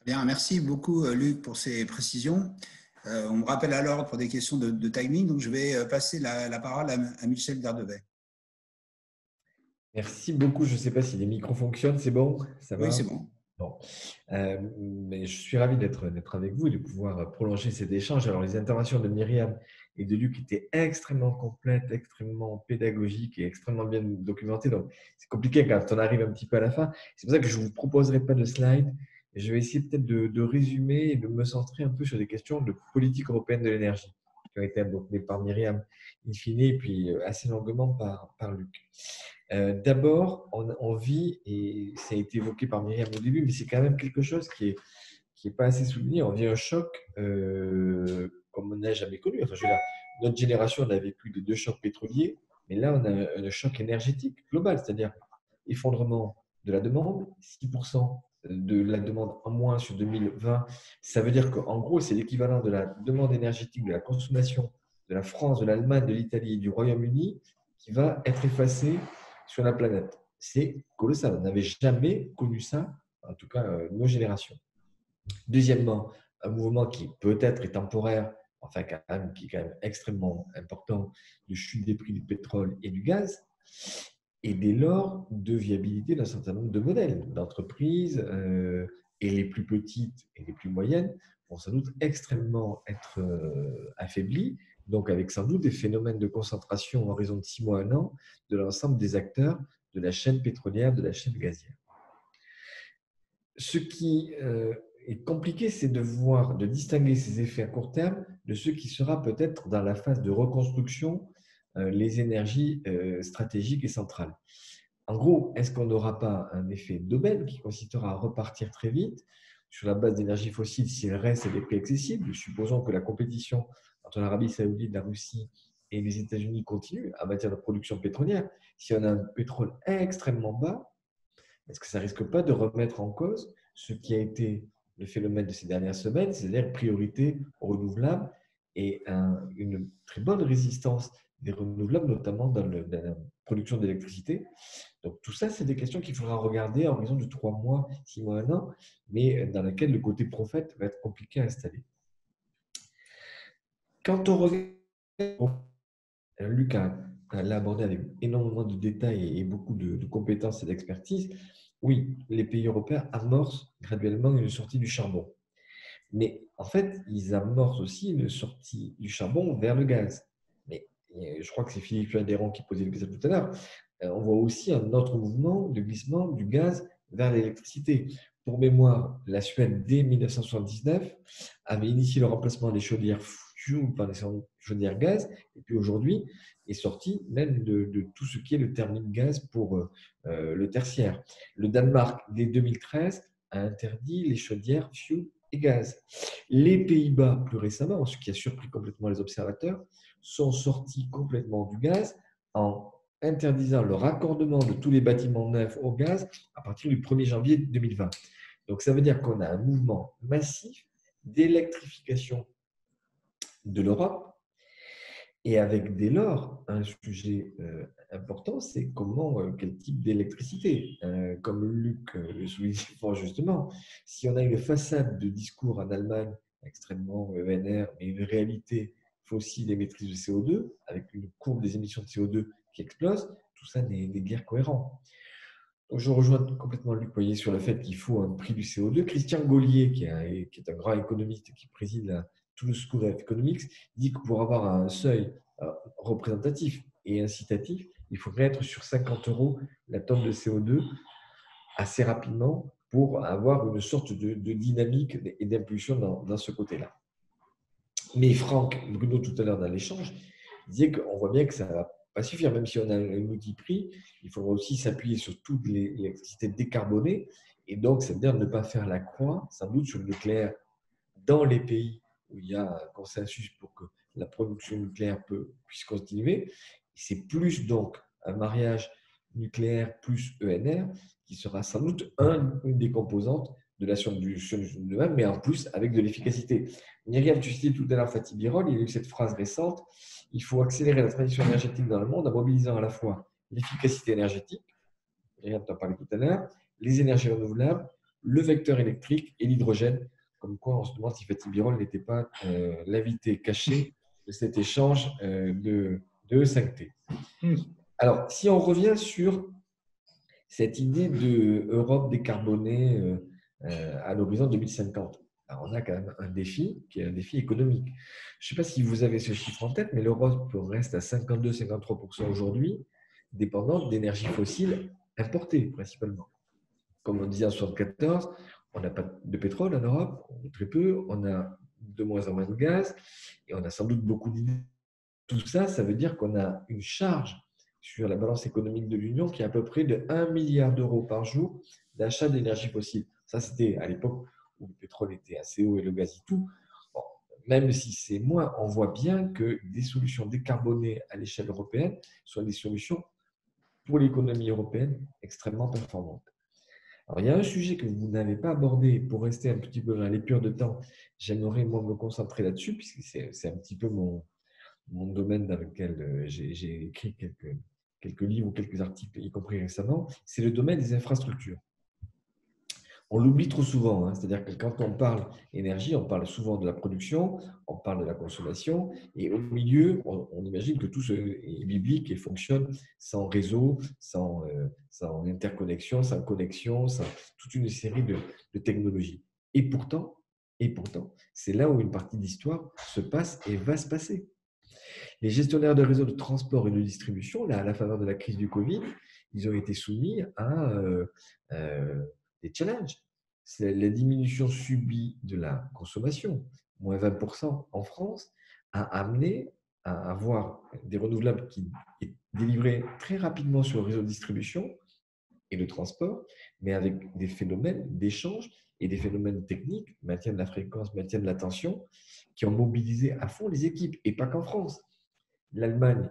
Bien, merci beaucoup Luc pour ces précisions. On me rappelle à l'ordre pour des questions de timing, donc je vais passer la parole à Michel Dardevet. Merci beaucoup. Je ne sais pas si les micros fonctionnent, c'est bon? Ça va? Oui, c'est bon. Bon. Mais je suis ravi d'être avec vous et de pouvoir prolonger cet échange. Alors, les interventions de Myriam et de Luc étaient extrêmement complètes, extrêmement pédagogiques et extrêmement bien documentées. Donc, c'est compliqué quand on arrive un petit peu à la fin. C'est pour ça que je ne vous proposerai pas de slide. Je vais essayer peut-être de résumer et de me centrer un peu sur des questions de politique européenne de l'énergie qui ont été abordées par Myriam in fine et puis assez longuement par Luc. D'abord, on vit, et ça a été évoqué par Myriam au début, mais c'est quand même quelque chose qui est pas assez souligné. On vit un choc comme on n'a jamais connu. Enfin, je veux dire, notre génération, on a vécu les 2 chocs pétroliers, mais là, on a un choc énergétique global, c'est-à-dire effondrement de la demande, 6% de la demande en moins sur 2020. Ça veut dire qu'en gros, c'est l'équivalent de la demande énergétique, de la consommation de la France, de l'Allemagne, de l'Italie et du Royaume-Uni qui va être effacée sur la planète. C'est colossal. On n'avait jamais connu ça, en tout cas nos générations. Deuxièmement, un mouvement qui peut-être est temporaire, enfin qui est quand même extrêmement important, de chute des prix du pétrole et du gaz, et dès lors de viabilité d'un certain nombre de modèles d'entreprises, et les plus petites et les plus moyennes vont sans doute extrêmement être affaiblies, donc avec sans doute des phénomènes de concentration en horizon de 6 mois à 1 an de l'ensemble des acteurs de la chaîne pétrolière, de la chaîne gazière. Ce qui est compliqué, c'est de distinguer ces effets à court terme de ce qui sera peut-être dans la phase de reconstruction les énergies stratégiques et centrales. En gros, est-ce qu'on n'aura pas un effet d'aubaine qui consistera à repartir très vite sur la base d'énergie fossile si elle reste à des prix accessibles? Supposons que la compétition entre l'Arabie Saoudite, la Russie et les États-Unis continue en matière de production pétrolière. Si on a un pétrole extrêmement bas, est-ce que ça ne risque pas de remettre en cause ce qui a été le phénomène de ces dernières semaines, c'est-à-dire priorité aux renouvelables et une très bonne résistance des renouvelables, notamment dans la production d'électricité? Donc, tout ça, c'est des questions qu'il faudra regarder en raison de 3 mois, 6 mois, 1 an, mais dans laquelle le côté prophète va être compliqué à installer. Quand on regarde, Luc l'a abordé avec énormément de détails et beaucoup de compétences et d'expertise. Oui, les pays européens amorcent graduellement une sortie du charbon. Mais en fait, ils amorcent aussi une sortie du charbon vers le gaz. Mais je crois que c'est Philippe Adhéron qui posait le question tout à l'heure. On voit aussi un autre mouvement de glissement du gaz vers l'électricité. Pour mémoire, la Suède, dès 1979, avait initié le remplacement des chaudières fuel par des chaudières gaz, et puis aujourd'hui est sorti même de tout ce qui est le thermique gaz pour le tertiaire. Le Danemark, dès 2013, a interdit les chaudières fuel et gaz. Les Pays-Bas, plus récemment, ce qui a surpris complètement les observateurs, sont sortis complètement du gaz en interdisant le raccordement de tous les bâtiments neufs au gaz à partir du 1er janvier 2020. Donc, ça veut dire qu'on a un mouvement massif d'électrification de l'Europe, et avec dès lors un sujet important, c'est quel type d'électricité. Comme Luc le souligne fort justement, si on a une façade de discours en Allemagne extrêmement ENR, mais une réalité fossile émettrice de CO2, avec une courbe des émissions de CO2 qui explose, tout ça n'est guère cohérent. Donc, je rejoins complètement Luc Poyer sur le fait qu'il faut un prix du CO2. Christian Gaulier, qui est un grand économiste qui préside la Toulouse School of Economics, dit que pour avoir un seuil représentatif et incitatif, il faudrait être sur 50 € la tonne de CO2 assez rapidement pour avoir une sorte de dynamique et d'impulsion dans ce côté-là. Mais Franck Bruno, tout à l'heure dans l'échange, disait qu'on voit bien que ça ne va pas suffire. Même si on a un outil prix, il faudra aussi s'appuyer sur toute l'électricité décarbonée. Et donc, ça veut dire ne pas faire la croix, sans doute, sur le nucléaire dans les pays où il y a un consensus pour que la production nucléaire puisse continuer. C'est plus donc un mariage nucléaire plus ENR qui sera sans doute une des composantes de la solution de même, mais en plus avec de l'efficacité. Myriam, tu citais tout à l'heure Fatih Birol, il y a eu cette phrase récente, il faut accélérer la transition énergétique dans le monde en mobilisant à la fois l'efficacité énergétique, Myriam t'en parlait tout à l'heure, les énergies renouvelables, le vecteur électrique et l'hydrogène. Comme quoi, on se demande si Fatih Birol n'était pas l'invité caché de cet échange de E5T. Alors, si on revient sur cette idée d'Europe décarbonée à l'horizon 2050, alors on a quand même un défi qui est un défi économique. Je ne sais pas si vous avez ce chiffre en tête, mais l'Europe reste à 52-53% aujourd'hui, dépendante d'énergies fossiles importées principalement. Comme on disait en 1974, on n'a pas de pétrole en Europe, très peu, on a de moins en moins de gaz et on a sans doute beaucoup d'idées. Tout ça, ça veut dire qu'on a une charge sur la balance économique de l'Union qui est à peu près de 1 milliard d'euros par jour d'achat d'énergie fossile. Ça, c'était à l'époque où le pétrole était assez haut et le gaz et tout. Bon, même si c'est moins, on voit bien que des solutions décarbonées à l'échelle européenne sont des solutions pour l'économie européenne extrêmement performantes. Alors, il y a un sujet que vous n'avez pas abordé pour rester un petit peu dans l'épure de temps. J'aimerais moi me concentrer là-dessus puisque c'est un petit peu mon domaine dans lequel j'ai écrit quelques livres ou quelques articles, y compris récemment, c'est le domaine des infrastructures. On l'oublie trop souvent, hein. C'est-à-dire que quand on parle énergie, on parle souvent de la production, on parle de la consommation, et au milieu, on imagine que tout est biblique et fonctionne sans réseau, sans interconnexion, sans connexion, sans toute une série de technologies. Et pourtant, c'est là où une partie de l'histoire se passe et va se passer. Les gestionnaires de réseaux de transport et de distribution, là, à la faveur de la crise du Covid, ils ont été soumis à des challenges. C'est la diminution subie de la consommation, moins 20% en France, a amené à avoir des renouvelables qui est délivrés très rapidement sur le réseau de distribution et de transport, mais avec des phénomènes d'échange et des phénomènes techniques, maintien de la fréquence, maintien de la tension, qui ont mobilisé à fond les équipes, et pas qu'en France. L'Allemagne,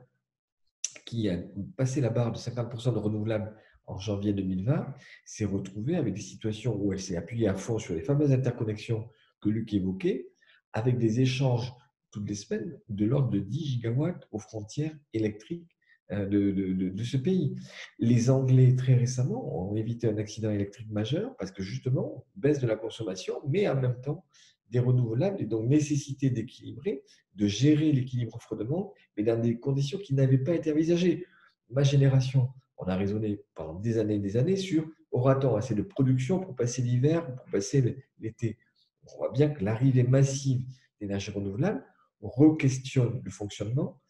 qui a passé la barre de 50% de renouvelables en janvier 2020, s'est retrouvée avec des situations où elle s'est appuyée à fond sur les fameuses interconnexions que Luc évoquait, avec des échanges toutes les semaines de l'ordre de 10 gigawatts aux frontières électriques de ce pays. Les Anglais, très récemment, ont évité un accident électrique majeur parce que justement, baisse de la consommation, mais en même temps, des renouvelables et donc nécessité d'équilibrer, de gérer l'équilibre offre-demande, mais dans des conditions qui n'avaient pas été envisagées. Ma génération, on a raisonné pendant des années sur aura-t-on assez de production pour passer l'hiver ou pour passer l'été. On voit bien que l'arrivée massive d'énergie renouvelable re-questionne le fonctionnement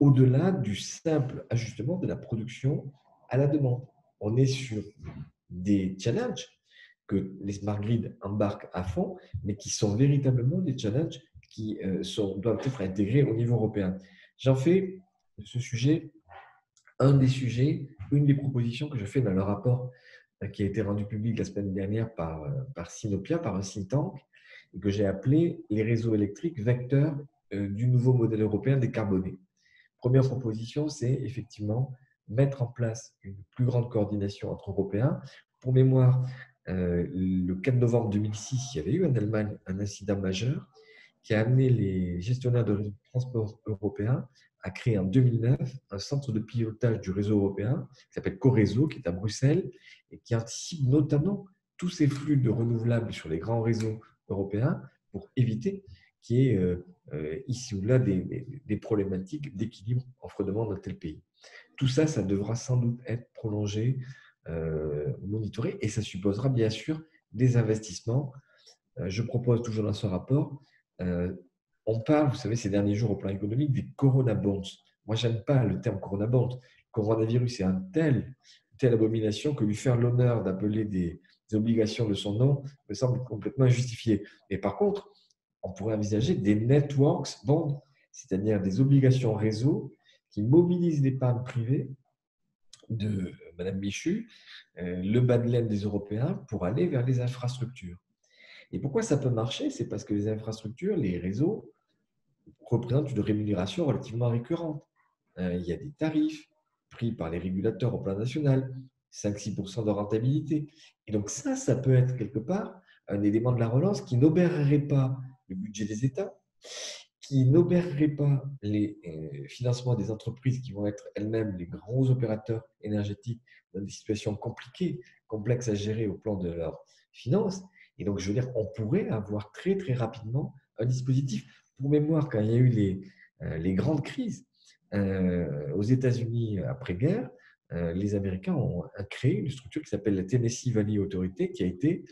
au-delà du simple ajustement de la production à la demande. On est sur des challenges que les smart grids embarquent à fond, mais qui sont véritablement des challenges qui doivent être intégrés au niveau européen. J'en fais de ce sujet un des sujets, une des propositions que je fais dans le rapport qui a été rendu public la semaine dernière par Sinopia, par un think tank, et que j'ai appelé les réseaux électriques vecteurs du nouveau modèle européen décarboné. Première proposition, c'est effectivement mettre en place une plus grande coordination entre Européens. Pour mémoire, le 4 novembre 2006, il y avait eu en Allemagne un incident majeur qui a amené les gestionnaires de réseau de transport européens à créer en 2009 un centre de pilotage du réseau européen qui s'appelle Coreso, qui est à Bruxelles et qui anticipe notamment tous ces flux de renouvelables sur les grands réseaux européens pour éviter qu'il y ait ici ou là des problématiques d'équilibre offre-demande dans tel pays. Tout ça, ça devra sans doute être prolongé, monitoré, et ça supposera bien sûr des investissements. Je propose toujours dans ce rapport, on parle, vous savez, ces derniers jours au plan économique, des corona bonds. Moi, je n'aime pas le terme corona bonds. Le coronavirus est une telle abomination que lui faire l'honneur d'appeler des obligations de son nom me semble complètement injustifié. Mais par contre, on pourrait envisager des networks bonds, c'est-à-dire des obligations réseau qui mobilisent l'épargne privée de Mme Michu, le bas de laine des Européens, pour aller vers les infrastructures. Et pourquoi ça peut marcher? C'est parce que les infrastructures, les réseaux, représentent une rémunération relativement récurrente. Il y a des tarifs pris par les régulateurs au plan national, 5-6% de rentabilité. Et donc ça peut être quelque part un élément de la relance qui n'obérerait pas le budget des États, qui n'obérerait pas les financements des entreprises qui vont être elles-mêmes les grands opérateurs énergétiques dans des situations compliquées, complexes à gérer au plan de leurs finances. Et donc, je veux dire, on pourrait avoir très, très rapidement un dispositif. Pour mémoire, quand il y a eu les grandes crises aux États-Unis après-guerre, les Américains ont créé une structure qui s'appelle la Tennessee Valley Authority, qui a été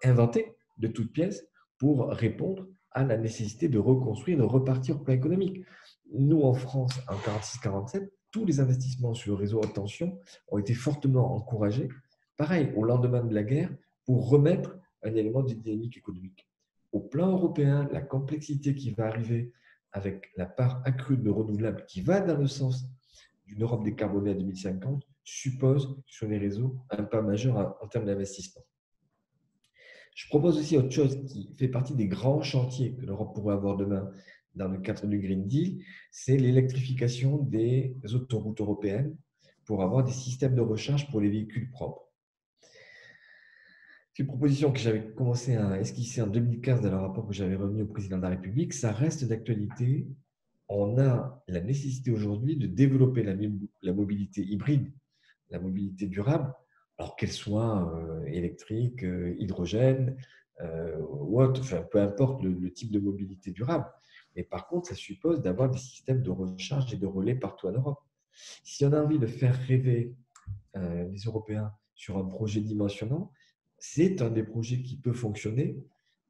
inventée de toutes pièces pour répondre à la nécessité de reconstruire, de repartir au plan économique. Nous, en France, en 46-47, tous les investissements sur le réseau haute tension ont été fortement encouragés, pareil, au lendemain de la guerre, pour remettre un élément de dynamique économique. Au plan européen, la complexité qui va arriver avec la part accrue de renouvelables qui va dans le sens d'une Europe décarbonée à 2050 suppose sur les réseaux un pas majeur en termes d'investissement. Je propose aussi autre chose qui fait partie des grands chantiers que l'Europe pourrait avoir demain dans le cadre du Green Deal, c'est l'électrification des autoroutes européennes pour avoir des systèmes de recharge pour les véhicules propres. C'est une proposition que j'avais commencé à esquisser en 2015 dans le rapport que j'avais remis au président de la République. Ça reste d'actualité. On a la nécessité aujourd'hui de développer la mobilité hybride, la mobilité durable, alors qu'elle soit électrique, hydrogène ou autre, enfin, peu importe le type de mobilité durable. Mais par contre, ça suppose d'avoir des systèmes de recharge et de relais partout en Europe. Si on a envie de faire rêver les Européens sur un projet dimensionnant, c'est un des projets qui peut fonctionner,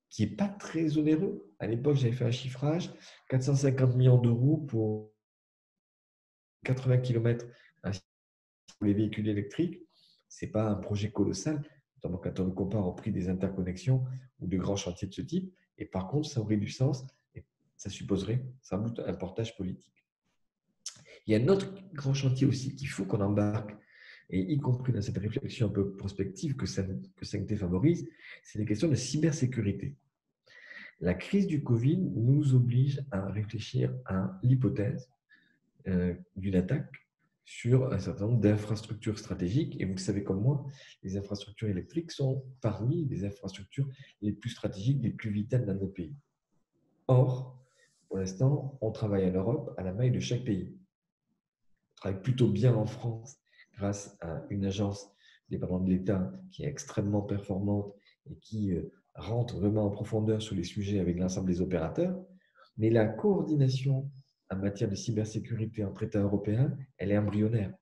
qui n'est pas très onéreux. À l'époque, j'avais fait un chiffrage, 450 millions d'euros pour 80 km pour les véhicules électriques. Ce n'est pas un projet colossal, notamment quand on le compare au prix des interconnexions ou de grands chantiers de ce type. Et par contre, ça aurait du sens et ça supposerait sans doute un portage politique. Il y a un autre grand chantier aussi qu'il faut qu'on embarque, et y compris dans cette réflexion un peu prospective que 5T favorise, c'est les questions de cybersécurité. La crise du Covid nous oblige à réfléchir à l'hypothèse d'une attaque sur un certain nombre d'infrastructures stratégiques. Et vous le savez comme moi, les infrastructures électriques sont parmi les infrastructures les plus stratégiques, les plus vitales dans nos pays. Or, pour l'instant, on travaille en Europe à la maille de chaque pays. On travaille plutôt bien en France grâce à une agence dépendante de l'État qui est extrêmement performante et qui rentre vraiment en profondeur sur les sujets avec l'ensemble des opérateurs. Mais la coordination en matière de cybersécurité entre États européens, elle est embryonnaire.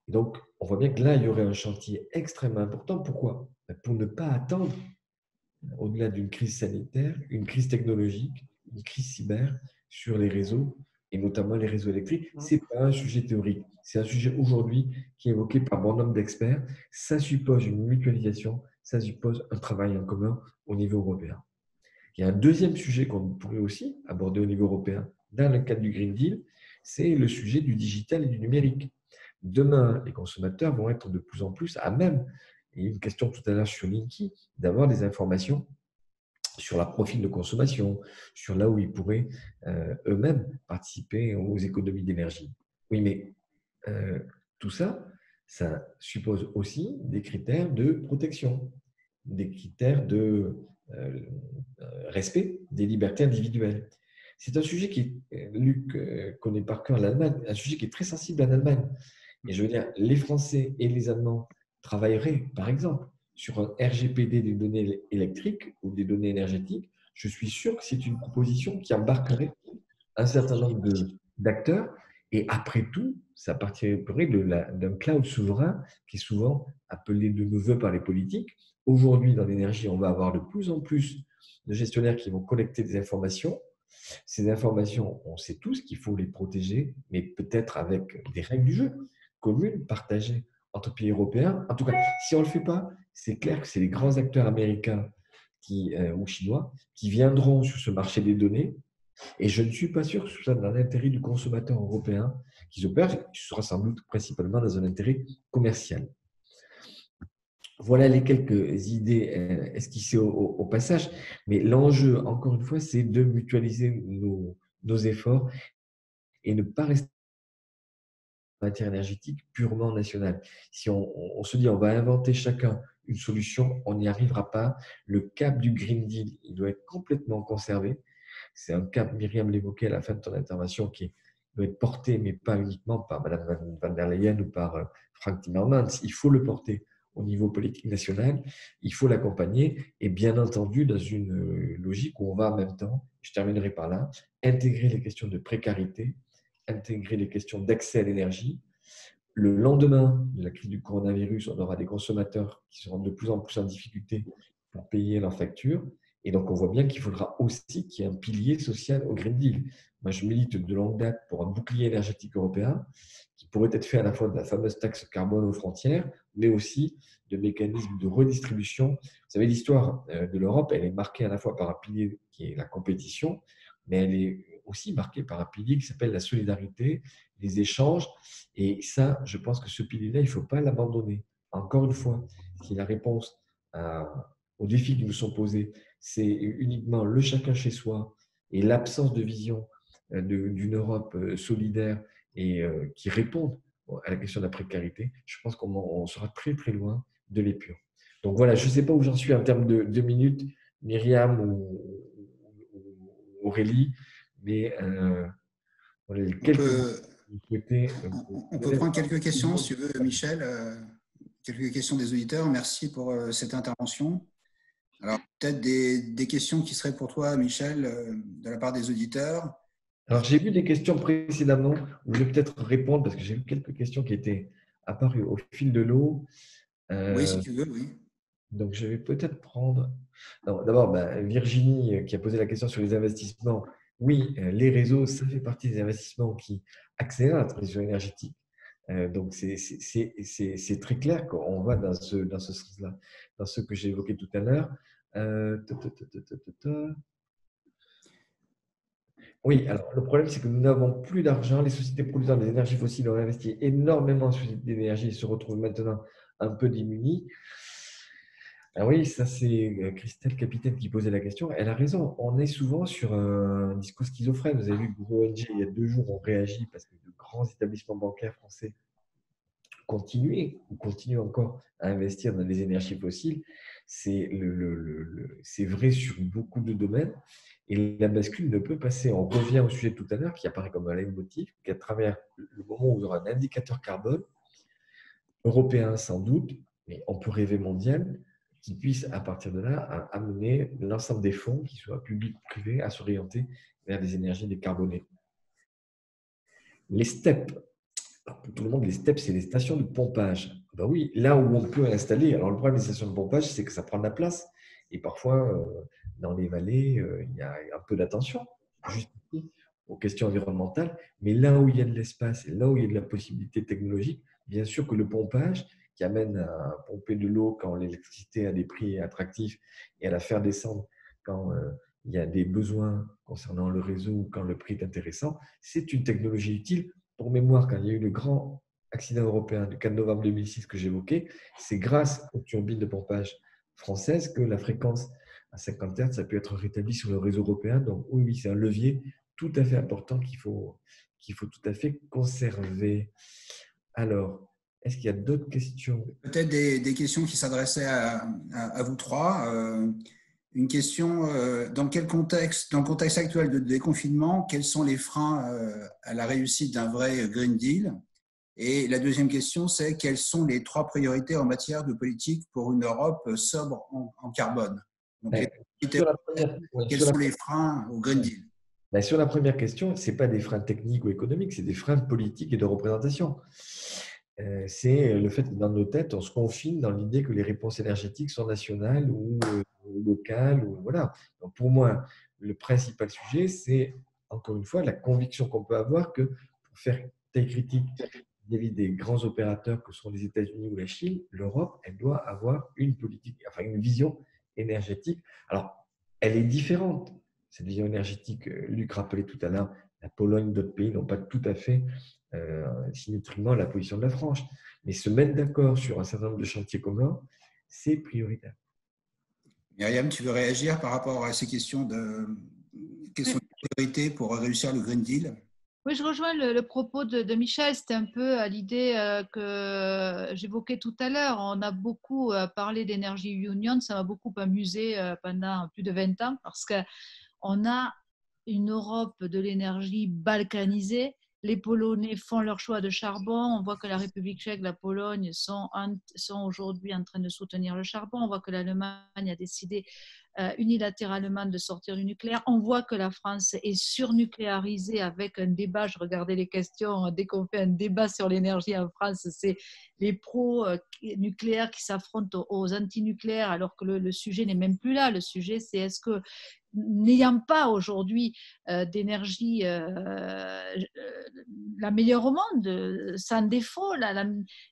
Et donc, on voit bien que là, il y aurait un chantier extrêmement important. Pourquoi? Pour ne pas attendre, au-delà d'une crise sanitaire, une crise technologique, une crise cyber sur les réseaux, et notamment les réseaux électriques. Ce n'est pas un sujet théorique. C'est un sujet aujourd'hui qui est évoqué par bon nombre d'experts. Ça suppose une mutualisation, ça suppose un travail en commun au niveau européen. Il y a un deuxième sujet qu'on pourrait aussi aborder au niveau européen dans le cadre du Green Deal, c'est le sujet du digital et du numérique. Demain, les consommateurs vont être de plus en plus à même, et une question tout à l'heure sur Linky, d'avoir des informations sur leur profil de consommation, sur là où ils pourraient eux-mêmes participer aux économies d'énergie. Oui, mais tout ça, ça suppose aussi des critères de protection, des critères de respect des libertés individuelles. C'est un sujet qui, Luc connaît par cœur l'Allemagne, un sujet qui est très sensible en Allemagne. Et je veux dire, les Français et les Allemands travailleraient, par exemple, sur un RGPD des données électriques ou des données énergétiques. Je suis sûr que c'est une proposition qui embarquerait un certain nombre d'acteurs. Et après tout, ça partirait d'un cloud souverain qui est souvent appelé de nos voeux par les politiques. Aujourd'hui, dans l'énergie, on va avoir de plus en plus de gestionnaires qui vont collecter des informations. Ces informations, on sait tous qu'il faut les protéger, mais peut-être avec des règles du jeu communes, partagées entre pays européens. En tout cas, si on ne le fait pas, c'est clair que c'est les grands acteurs américains ou chinois qui viendront sur ce marché des données. Et je ne suis pas sûr que ce soit dans l'intérêt du consommateur européen qui opère, qui sera sans doute principalement dans un intérêt commercial. Voilà les quelques idées esquissées au passage. Mais l'enjeu, encore une fois, c'est de mutualiser nos efforts et ne pas rester en matière énergétique purement nationale. Si on se dit on va inventer chacun une solution, on n'y arrivera pas. Le cap du Green Deal, il doit être complètement conservé. C'est un cap, Myriam l'évoquait à la fin de ton intervention, qui doit être porté, mais pas uniquement par Mme van der Leyen ou par Frank Timmermans. Il faut le porter au niveau politique national, il faut l'accompagner et bien entendu dans une logique où on va en même temps, je terminerai par là, intégrer les questions de précarité, intégrer les questions d'accès à l'énergie. Le lendemain de la crise du coronavirus, on aura des consommateurs qui seront de plus en plus en difficulté pour payer leurs factures. Et donc, on voit bien qu'il faudra aussi qu'il y ait un pilier social au Green Deal. Moi, je milite de longue date pour un bouclier énergétique européen qui pourrait être fait à la fois de la fameuse taxe carbone aux frontières, mais aussi de mécanismes de redistribution. Vous savez, l'histoire de l'Europe, elle est marquée à la fois par un pilier qui est la compétition, mais elle est aussi marquée par un pilier qui s'appelle la solidarité, les échanges. Et ça, je pense que ce pilier-là, il ne faut pas l'abandonner. Encore une fois, si la réponse aux défis qui nous sont posés, c'est uniquement le chacun chez soi et l'absence de vision d'une Europe solidaire et qui réponde à la question de la précarité, je pense qu'on sera très très loin de l'épure. Donc voilà, je ne sais pas où j'en suis en termes de minutes, Myriam ou Aurélie, mais voilà les quelques on peut prendre quelques questions, si tu veux, Michel. Quelques questions des auditeurs. Merci pour cette intervention. Alors, peut-être des questions qui seraient pour toi, Michel, de la part des auditeurs. Alors, j'ai vu des questions précédemment où je vais peut-être répondre parce que j'ai vu quelques questions qui étaient apparues au fil de l'eau. Oui, si tu veux, oui. Donc, je vais peut-être prendre… D'abord, Virginie qui a posé la question sur les investissements. Oui, les réseaux, ça fait partie des investissements qui accélèrent la transition énergétique. Donc, c'est très clair qu'on va dans ce sens-là, dans ce que j'ai évoqué tout à l'heure. Oui, alors le problème, c'est que nous n'avons plus d'argent. Les sociétés produisant des énergies fossiles ont investi énormément en sociétés d'énergie et se retrouvent maintenant un peu démunies. Alors oui, ça c'est Christelle Capitaine qui posait la question. Elle a raison. On est souvent sur un discours schizophrène. Vous avez vu que ONG, il y a 2 jours, ont réagi parce que de grands établissements bancaires français continuent encore à investir dans les énergies fossiles. C'est vrai sur beaucoup de domaines. Et la bascule ne peut passer. On revient au sujet de tout à l'heure qui apparaît comme un leitmotiv, qu'à travers le moment où il y aura un indicateur carbone, européen sans doute, mais on peut rêver mondial, qui puisse à partir de là amener l'ensemble des fonds, qu'ils soient publics ou privés, à s'orienter vers des énergies décarbonées. Les STEP, pour tout le monde, les STEP, c'est les stations de pompage. Ben oui, là où on peut installer, alors le problème des stations de pompage, c'est que ça prend de la place. Et parfois, dans les vallées, il y a un peu d'attention, juste aux questions environnementales. Mais là où il y a de l'espace et là où il y a de la possibilité technologique, bien sûr que le pompage, qui amène à pomper de l'eau quand l'électricité a des prix attractifs et à la faire descendre quand il y a des besoins concernant le réseau ou quand le prix est intéressant, c'est une technologie utile. Pour mémoire, quand il y a eu le grand accident européen du 4 novembre 2006 que j'évoquais, c'est grâce aux turbines de pompage françaises que la fréquence à 50 Hz a pu être rétablie sur le réseau européen. Donc oui, c'est un levier tout à fait important qu'il faut tout à fait conserver. Alors, est-ce qu'il y a d'autres questions? Peut-être des questions qui s'adressaient à vous trois. Une question, dans le contexte actuel de déconfinement, quels sont les freins à la réussite d'un vrai Green Deal? Et la deuxième question, c'est quelles sont les 3 priorités en matière de politique pour une Europe sobre en carbone? Donc, quels sont les freins au Green Deal? Sur la première question, ce n'est pas des freins techniques ou économiques, c'est des freins politiques et de représentation. C'est le fait que dans nos têtes, on se confine dans l'idée que les réponses énergétiques sont nationales ou locales. Voilà. Donc pour moi, le principal sujet, c'est encore une fois la conviction qu'on peut avoir que pour faire taille critique vis-à-vis des grands opérateurs que sont les États-Unis ou la Chine, l'Europe, elle doit avoir une politique, enfin une vision énergétique. Alors, elle est différente. Cette vision énergétique, Luc rappelait tout à l'heure, la Pologne, d'autres pays n'ont pas tout à fait symétriquement la position de la France. Mais se mettre d'accord sur un certain nombre de chantiers communs, c'est prioritaire. Myriam, tu veux réagir par rapport à ces questions quelles sont les priorités pour réussir le Green Deal? Oui, je rejoins le propos de Michel. C'était un peu à l'idée que j'évoquais tout à l'heure. On a beaucoup parlé d'Energy Union. Ça m'a beaucoup amusé pendant plus de 20 ans parce qu'on a une Europe de l'énergie balkanisée. Les Polonais font leur choix de charbon. On voit que la République tchèque, la Pologne sont aujourd'hui en train de soutenir le charbon. On voit que l'Allemagne a décidé unilatéralement de sortir du nucléaire. On voit que la France est surnucléarisée avec un débat. Je regardais les questions. Dès qu'on fait un débat sur l'énergie en France, c'est les pro-nucléaires qui s'affrontent aux anti-nucléaires, alors que le sujet n'est même plus là. Le sujet, c'est est-ce que, n'ayant pas aujourd'hui d'énergie la meilleure au monde, sans défaut,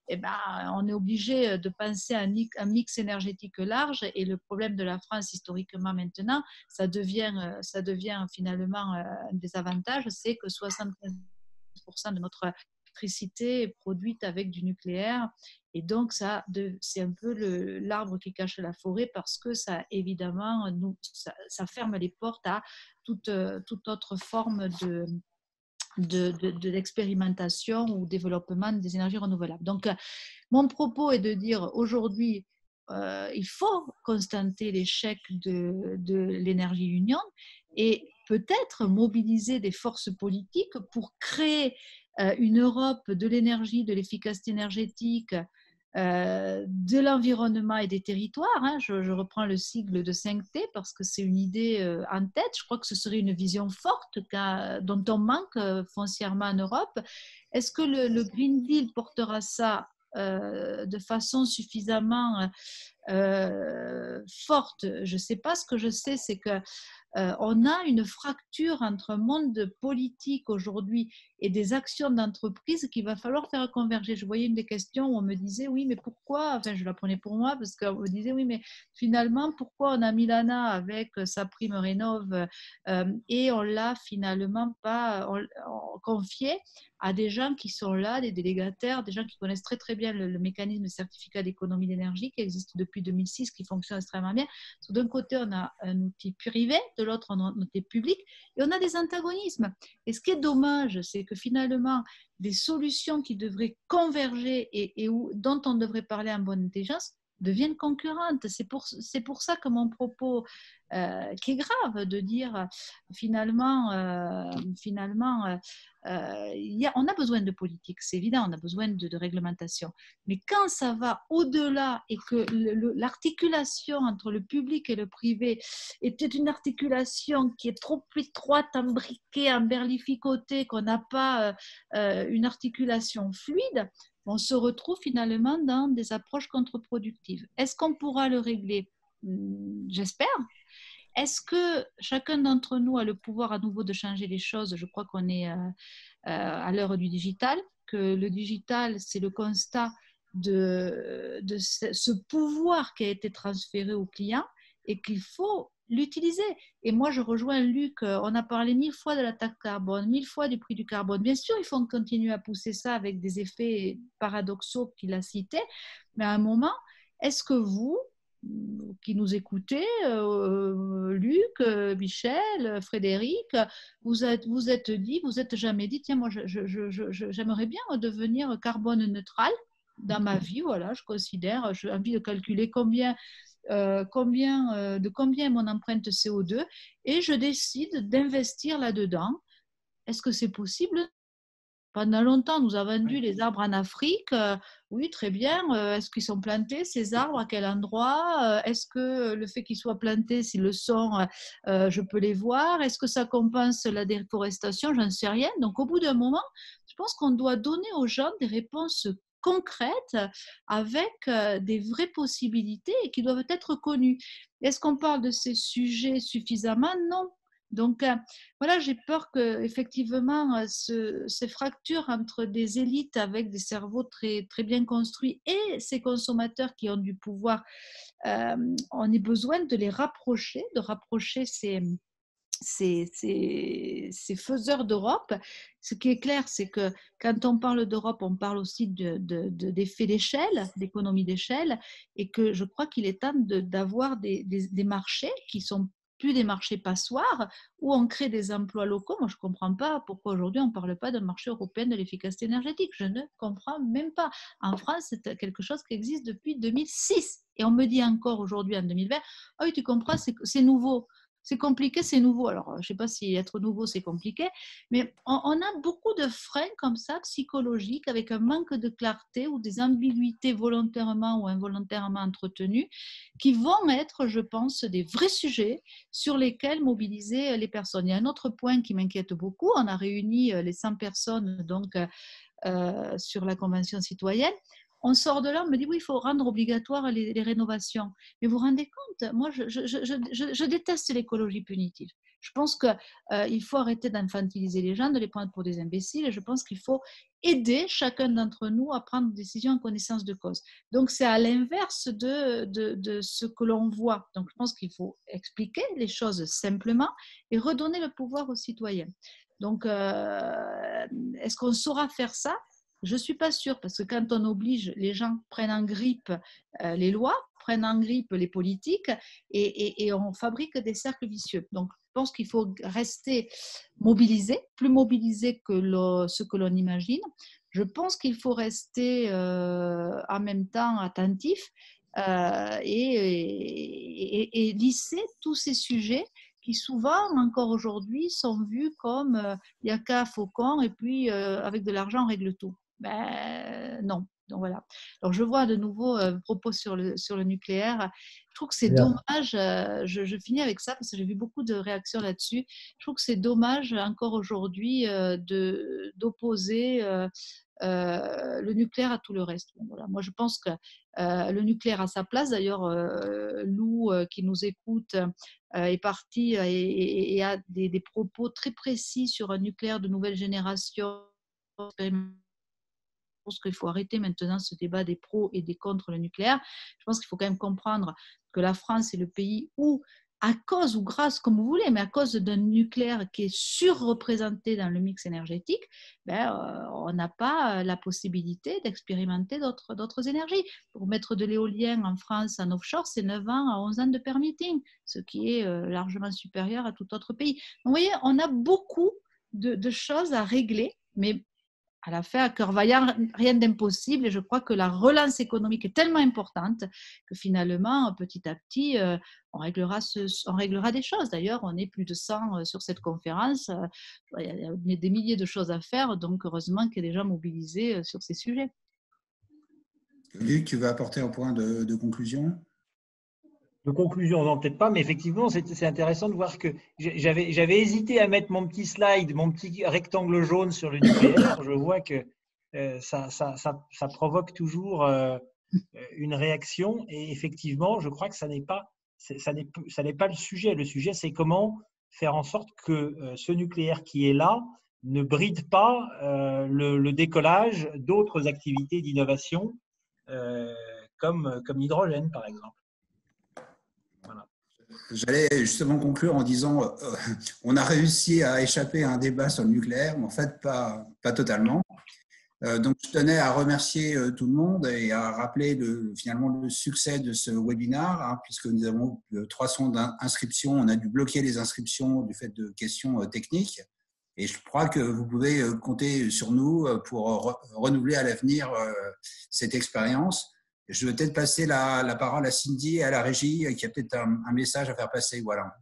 eh ben, on est obligé de penser à un mix énergétique large. Et le problème de la France, historiquement maintenant, ça devient finalement un désavantage, c'est que 75% de notre électricité est produite avec du nucléaire. Et donc, c'est un peu l'arbre qui cache la forêt parce que ça, évidemment, ça ferme les portes à toute autre forme d'expérimentation ou développement des énergies renouvelables. Donc, mon propos est de dire aujourd'hui, il faut constater l'échec de l'Energy Union et peut-être mobiliser des forces politiques pour créer une Europe de l'énergie, de l'efficacité énergétique, de l'environnement et des territoires. Hein. Je reprends le sigle de 5T parce que c'est une idée en tête. Je crois que ce serait une vision forte dont on manque foncièrement en Europe. Est-ce que le Green Deal portera ça de façon suffisamment forte? Je ne sais pas. Ce que je sais, c'est que on a une fracture entre un monde politique aujourd'hui et des actions d'entreprise qu'il va falloir faire converger. Je voyais une des questions où on me disait oui, mais pourquoi, enfin je la prenais pour moi parce qu'on me disait oui, mais finalement pourquoi on a mis l'ANA avec sa prime rénov et on l'a finalement pas confié à des gens qui sont là, des délégataires, des gens qui connaissent très très bien le mécanisme de certificat d'économie d'énergie qui existe depuis 2006, qui fonctionne extrêmement bien. D'un côté, on a un outil privé, de l'autre, on a un outil public, et on a des antagonismes. Et ce qui est dommage, c'est que finalement, des solutions qui devraient converger et dont on devrait parler en bonne intelligence deviennent concurrentes. C'est pour ça que mon propos, qui est grave, de dire finalement, on a besoin de politique, c'est évident, on a besoin de réglementation. Mais quand ça va au-delà et que l'articulation entre le public et le privé était une articulation qui est trop étroite, imbriquée, emberlificotée, qu'on n'a pas une articulation fluide, on se retrouve finalement dans des approches contre-productives. Est-ce qu'on pourra le régler? J'espère. Est-ce que chacun d'entre nous a le pouvoir à nouveau de changer les choses? Je crois qu'on est à l'heure du digital, que le digital, c'est le constat de ce pouvoir qui a été transféré au client et qu'il faut l'utiliser. Et moi, je rejoins Luc, on a parlé 1000 fois de la taxe carbone, 1000 fois du prix du carbone. Bien sûr, il faut continuer à pousser ça avec des effets paradoxaux qu'il a cités, mais à un moment, est-ce que vous, qui nous écoutez, Luc, Michel, Frédéric, vous êtes jamais dit, tiens, moi, j'aimerais bien devenir carbone neutral dans ma vie, voilà, je considère, j'ai envie de calculer de combien est mon empreinte CO2 et je décide d'investir là-dedans. Est-ce que c'est possible? Pendant longtemps, on nous a vendu les arbres en Afrique. Oui, très bien. Est-ce qu'ils sont plantés, ces arbres? À quel endroit? Est-ce que le fait qu'ils soient plantés, s'ils le sont, je peux les voir? Est-ce que ça compense la déforestation? J'en sais rien. Donc, au bout d'un moment, je pense qu'on doit donner aux gens des réponses concrètes avec des vraies possibilités et qui doivent être connues. Est-ce qu'on parle de ces sujets suffisamment? Non. Donc, voilà, j'ai peur qu'effectivement, ces fractures entre des élites avec des cerveaux très, très bien construits et ces consommateurs qui ont du pouvoir, on ait besoin de les rapprocher, de rapprocher ces faiseurs d'Europe. Ce qui est clair, c'est que quand on parle d'Europe, on parle aussi d'effets d'échelle, d'économie d'échelle, et que je crois qu'il est temps d'avoir des marchés qui sont plus des marchés passoires où on crée des emplois locaux. Moi, je ne comprends pas pourquoi aujourd'hui on ne parle pas d'un marché européen de l'efficacité énergétique. Je ne comprends même pas. En France, c'est quelque chose qui existe depuis 2006. Et on me dit encore aujourd'hui, en 2020, « Ah oui, tu comprends, c'est nouveau. C'est compliqué, c'est nouveau. » Alors, je ne sais pas si être nouveau, c'est compliqué, mais on a beaucoup de freins comme ça, psychologiques, avec un manque de clarté ou des ambiguïtés volontairement ou involontairement entretenues, qui vont être, je pense, des vrais sujets sur lesquels mobiliser les personnes. Il y a un autre point qui m'inquiète beaucoup. On a réuni les 100 personnes donc, sur la Convention citoyenne. On sort de là, on me dit oui, il faut rendre obligatoire les rénovations. Mais vous vous rendez compte, moi, je déteste l'écologie punitive. Je pense qu'il faut arrêter d'infantiliser les gens, de les prendre pour des imbéciles. Et je pense qu'il faut aider chacun d'entre nous à prendre des décisions en connaissance de cause. Donc, c'est à l'inverse de ce que l'on voit. Donc, je pense qu'il faut expliquer les choses simplement et redonner le pouvoir aux citoyens. Donc, est-ce qu'on saura faire ça ? Je ne suis pas sûre, parce que quand on oblige, les gens prennent en grippe les lois, prennent en grippe les politiques et on fabrique des cercles vicieux. Donc, je pense qu'il faut rester mobilisé, plus mobilisé que ce que l'on imagine. Je pense qu'il faut rester en même temps attentif et lisser tous ces sujets qui souvent, encore aujourd'hui, sont vus comme il n'y a qu'à faucon et puis avec de l'argent, on règle tout. Ben non. Donc voilà. Alors je vois de nouveau propos sur le nucléaire. Je trouve que c'est dommage. Je finis avec ça parce que j'ai vu beaucoup de réactions là-dessus. Je trouve que c'est dommage encore aujourd'hui d'opposer le nucléaire à tout le reste. Bon, voilà. Moi, je pense que le nucléaire a sa place. D'ailleurs, Lou, qui nous écoute, est parti et a des propos très précis sur un nucléaire de nouvelle génération. Je pense qu'il faut arrêter maintenant ce débat des pros et des contre le nucléaire. Je pense qu'il faut quand même comprendre que la France est le pays où, à cause ou grâce, comme vous voulez, mais à cause d'un nucléaire qui est surreprésenté dans le mix énergétique, on n'a pas la possibilité d'expérimenter d'autres énergies. Pour mettre de l'éolien en France en offshore, c'est 9 ans à 11 ans de permitting, ce qui est largement supérieur à tout autre pays. Donc, vous voyez, on a beaucoup de choses à régler, mais à la fin, à cœur vaillant, rien d'impossible. Et je crois que la relance économique est tellement importante que finalement, petit à petit, on réglera des choses. D'ailleurs, on est plus de 100 sur cette conférence. Il y a des milliers de choses à faire. Donc, heureusement qu'il y a des gens mobilisés sur ces sujets. Luc, tu veux apporter un point de conclusion ? De conclusion, non, peut-être pas, mais effectivement, c'est intéressant de voir que j'avais hésité à mettre mon petit slide, mon petit rectangle jaune sur le nucléaire. Je vois que ça provoque toujours une réaction. Et effectivement, je crois que ça n'est pas le sujet. Le sujet, c'est comment faire en sorte que ce nucléaire qui est là ne bride pas le décollage d'autres activités d'innovation comme l'hydrogène, par exemple. Voilà. J'allais justement conclure en disant on a réussi à échapper à un débat sur le nucléaire, mais en fait, pas totalement. Donc, je tenais à remercier tout le monde et à rappeler finalement le succès de ce webinaire, hein, puisque nous avons 300 d'inscriptions. On a dû bloquer les inscriptions du fait de questions techniques. Et je crois que vous pouvez compter sur nous pour renouveler à l'avenir cette expérience. Je vais peut-être passer la parole à Cindy et à la régie qui a peut-être un message à faire passer. Voilà.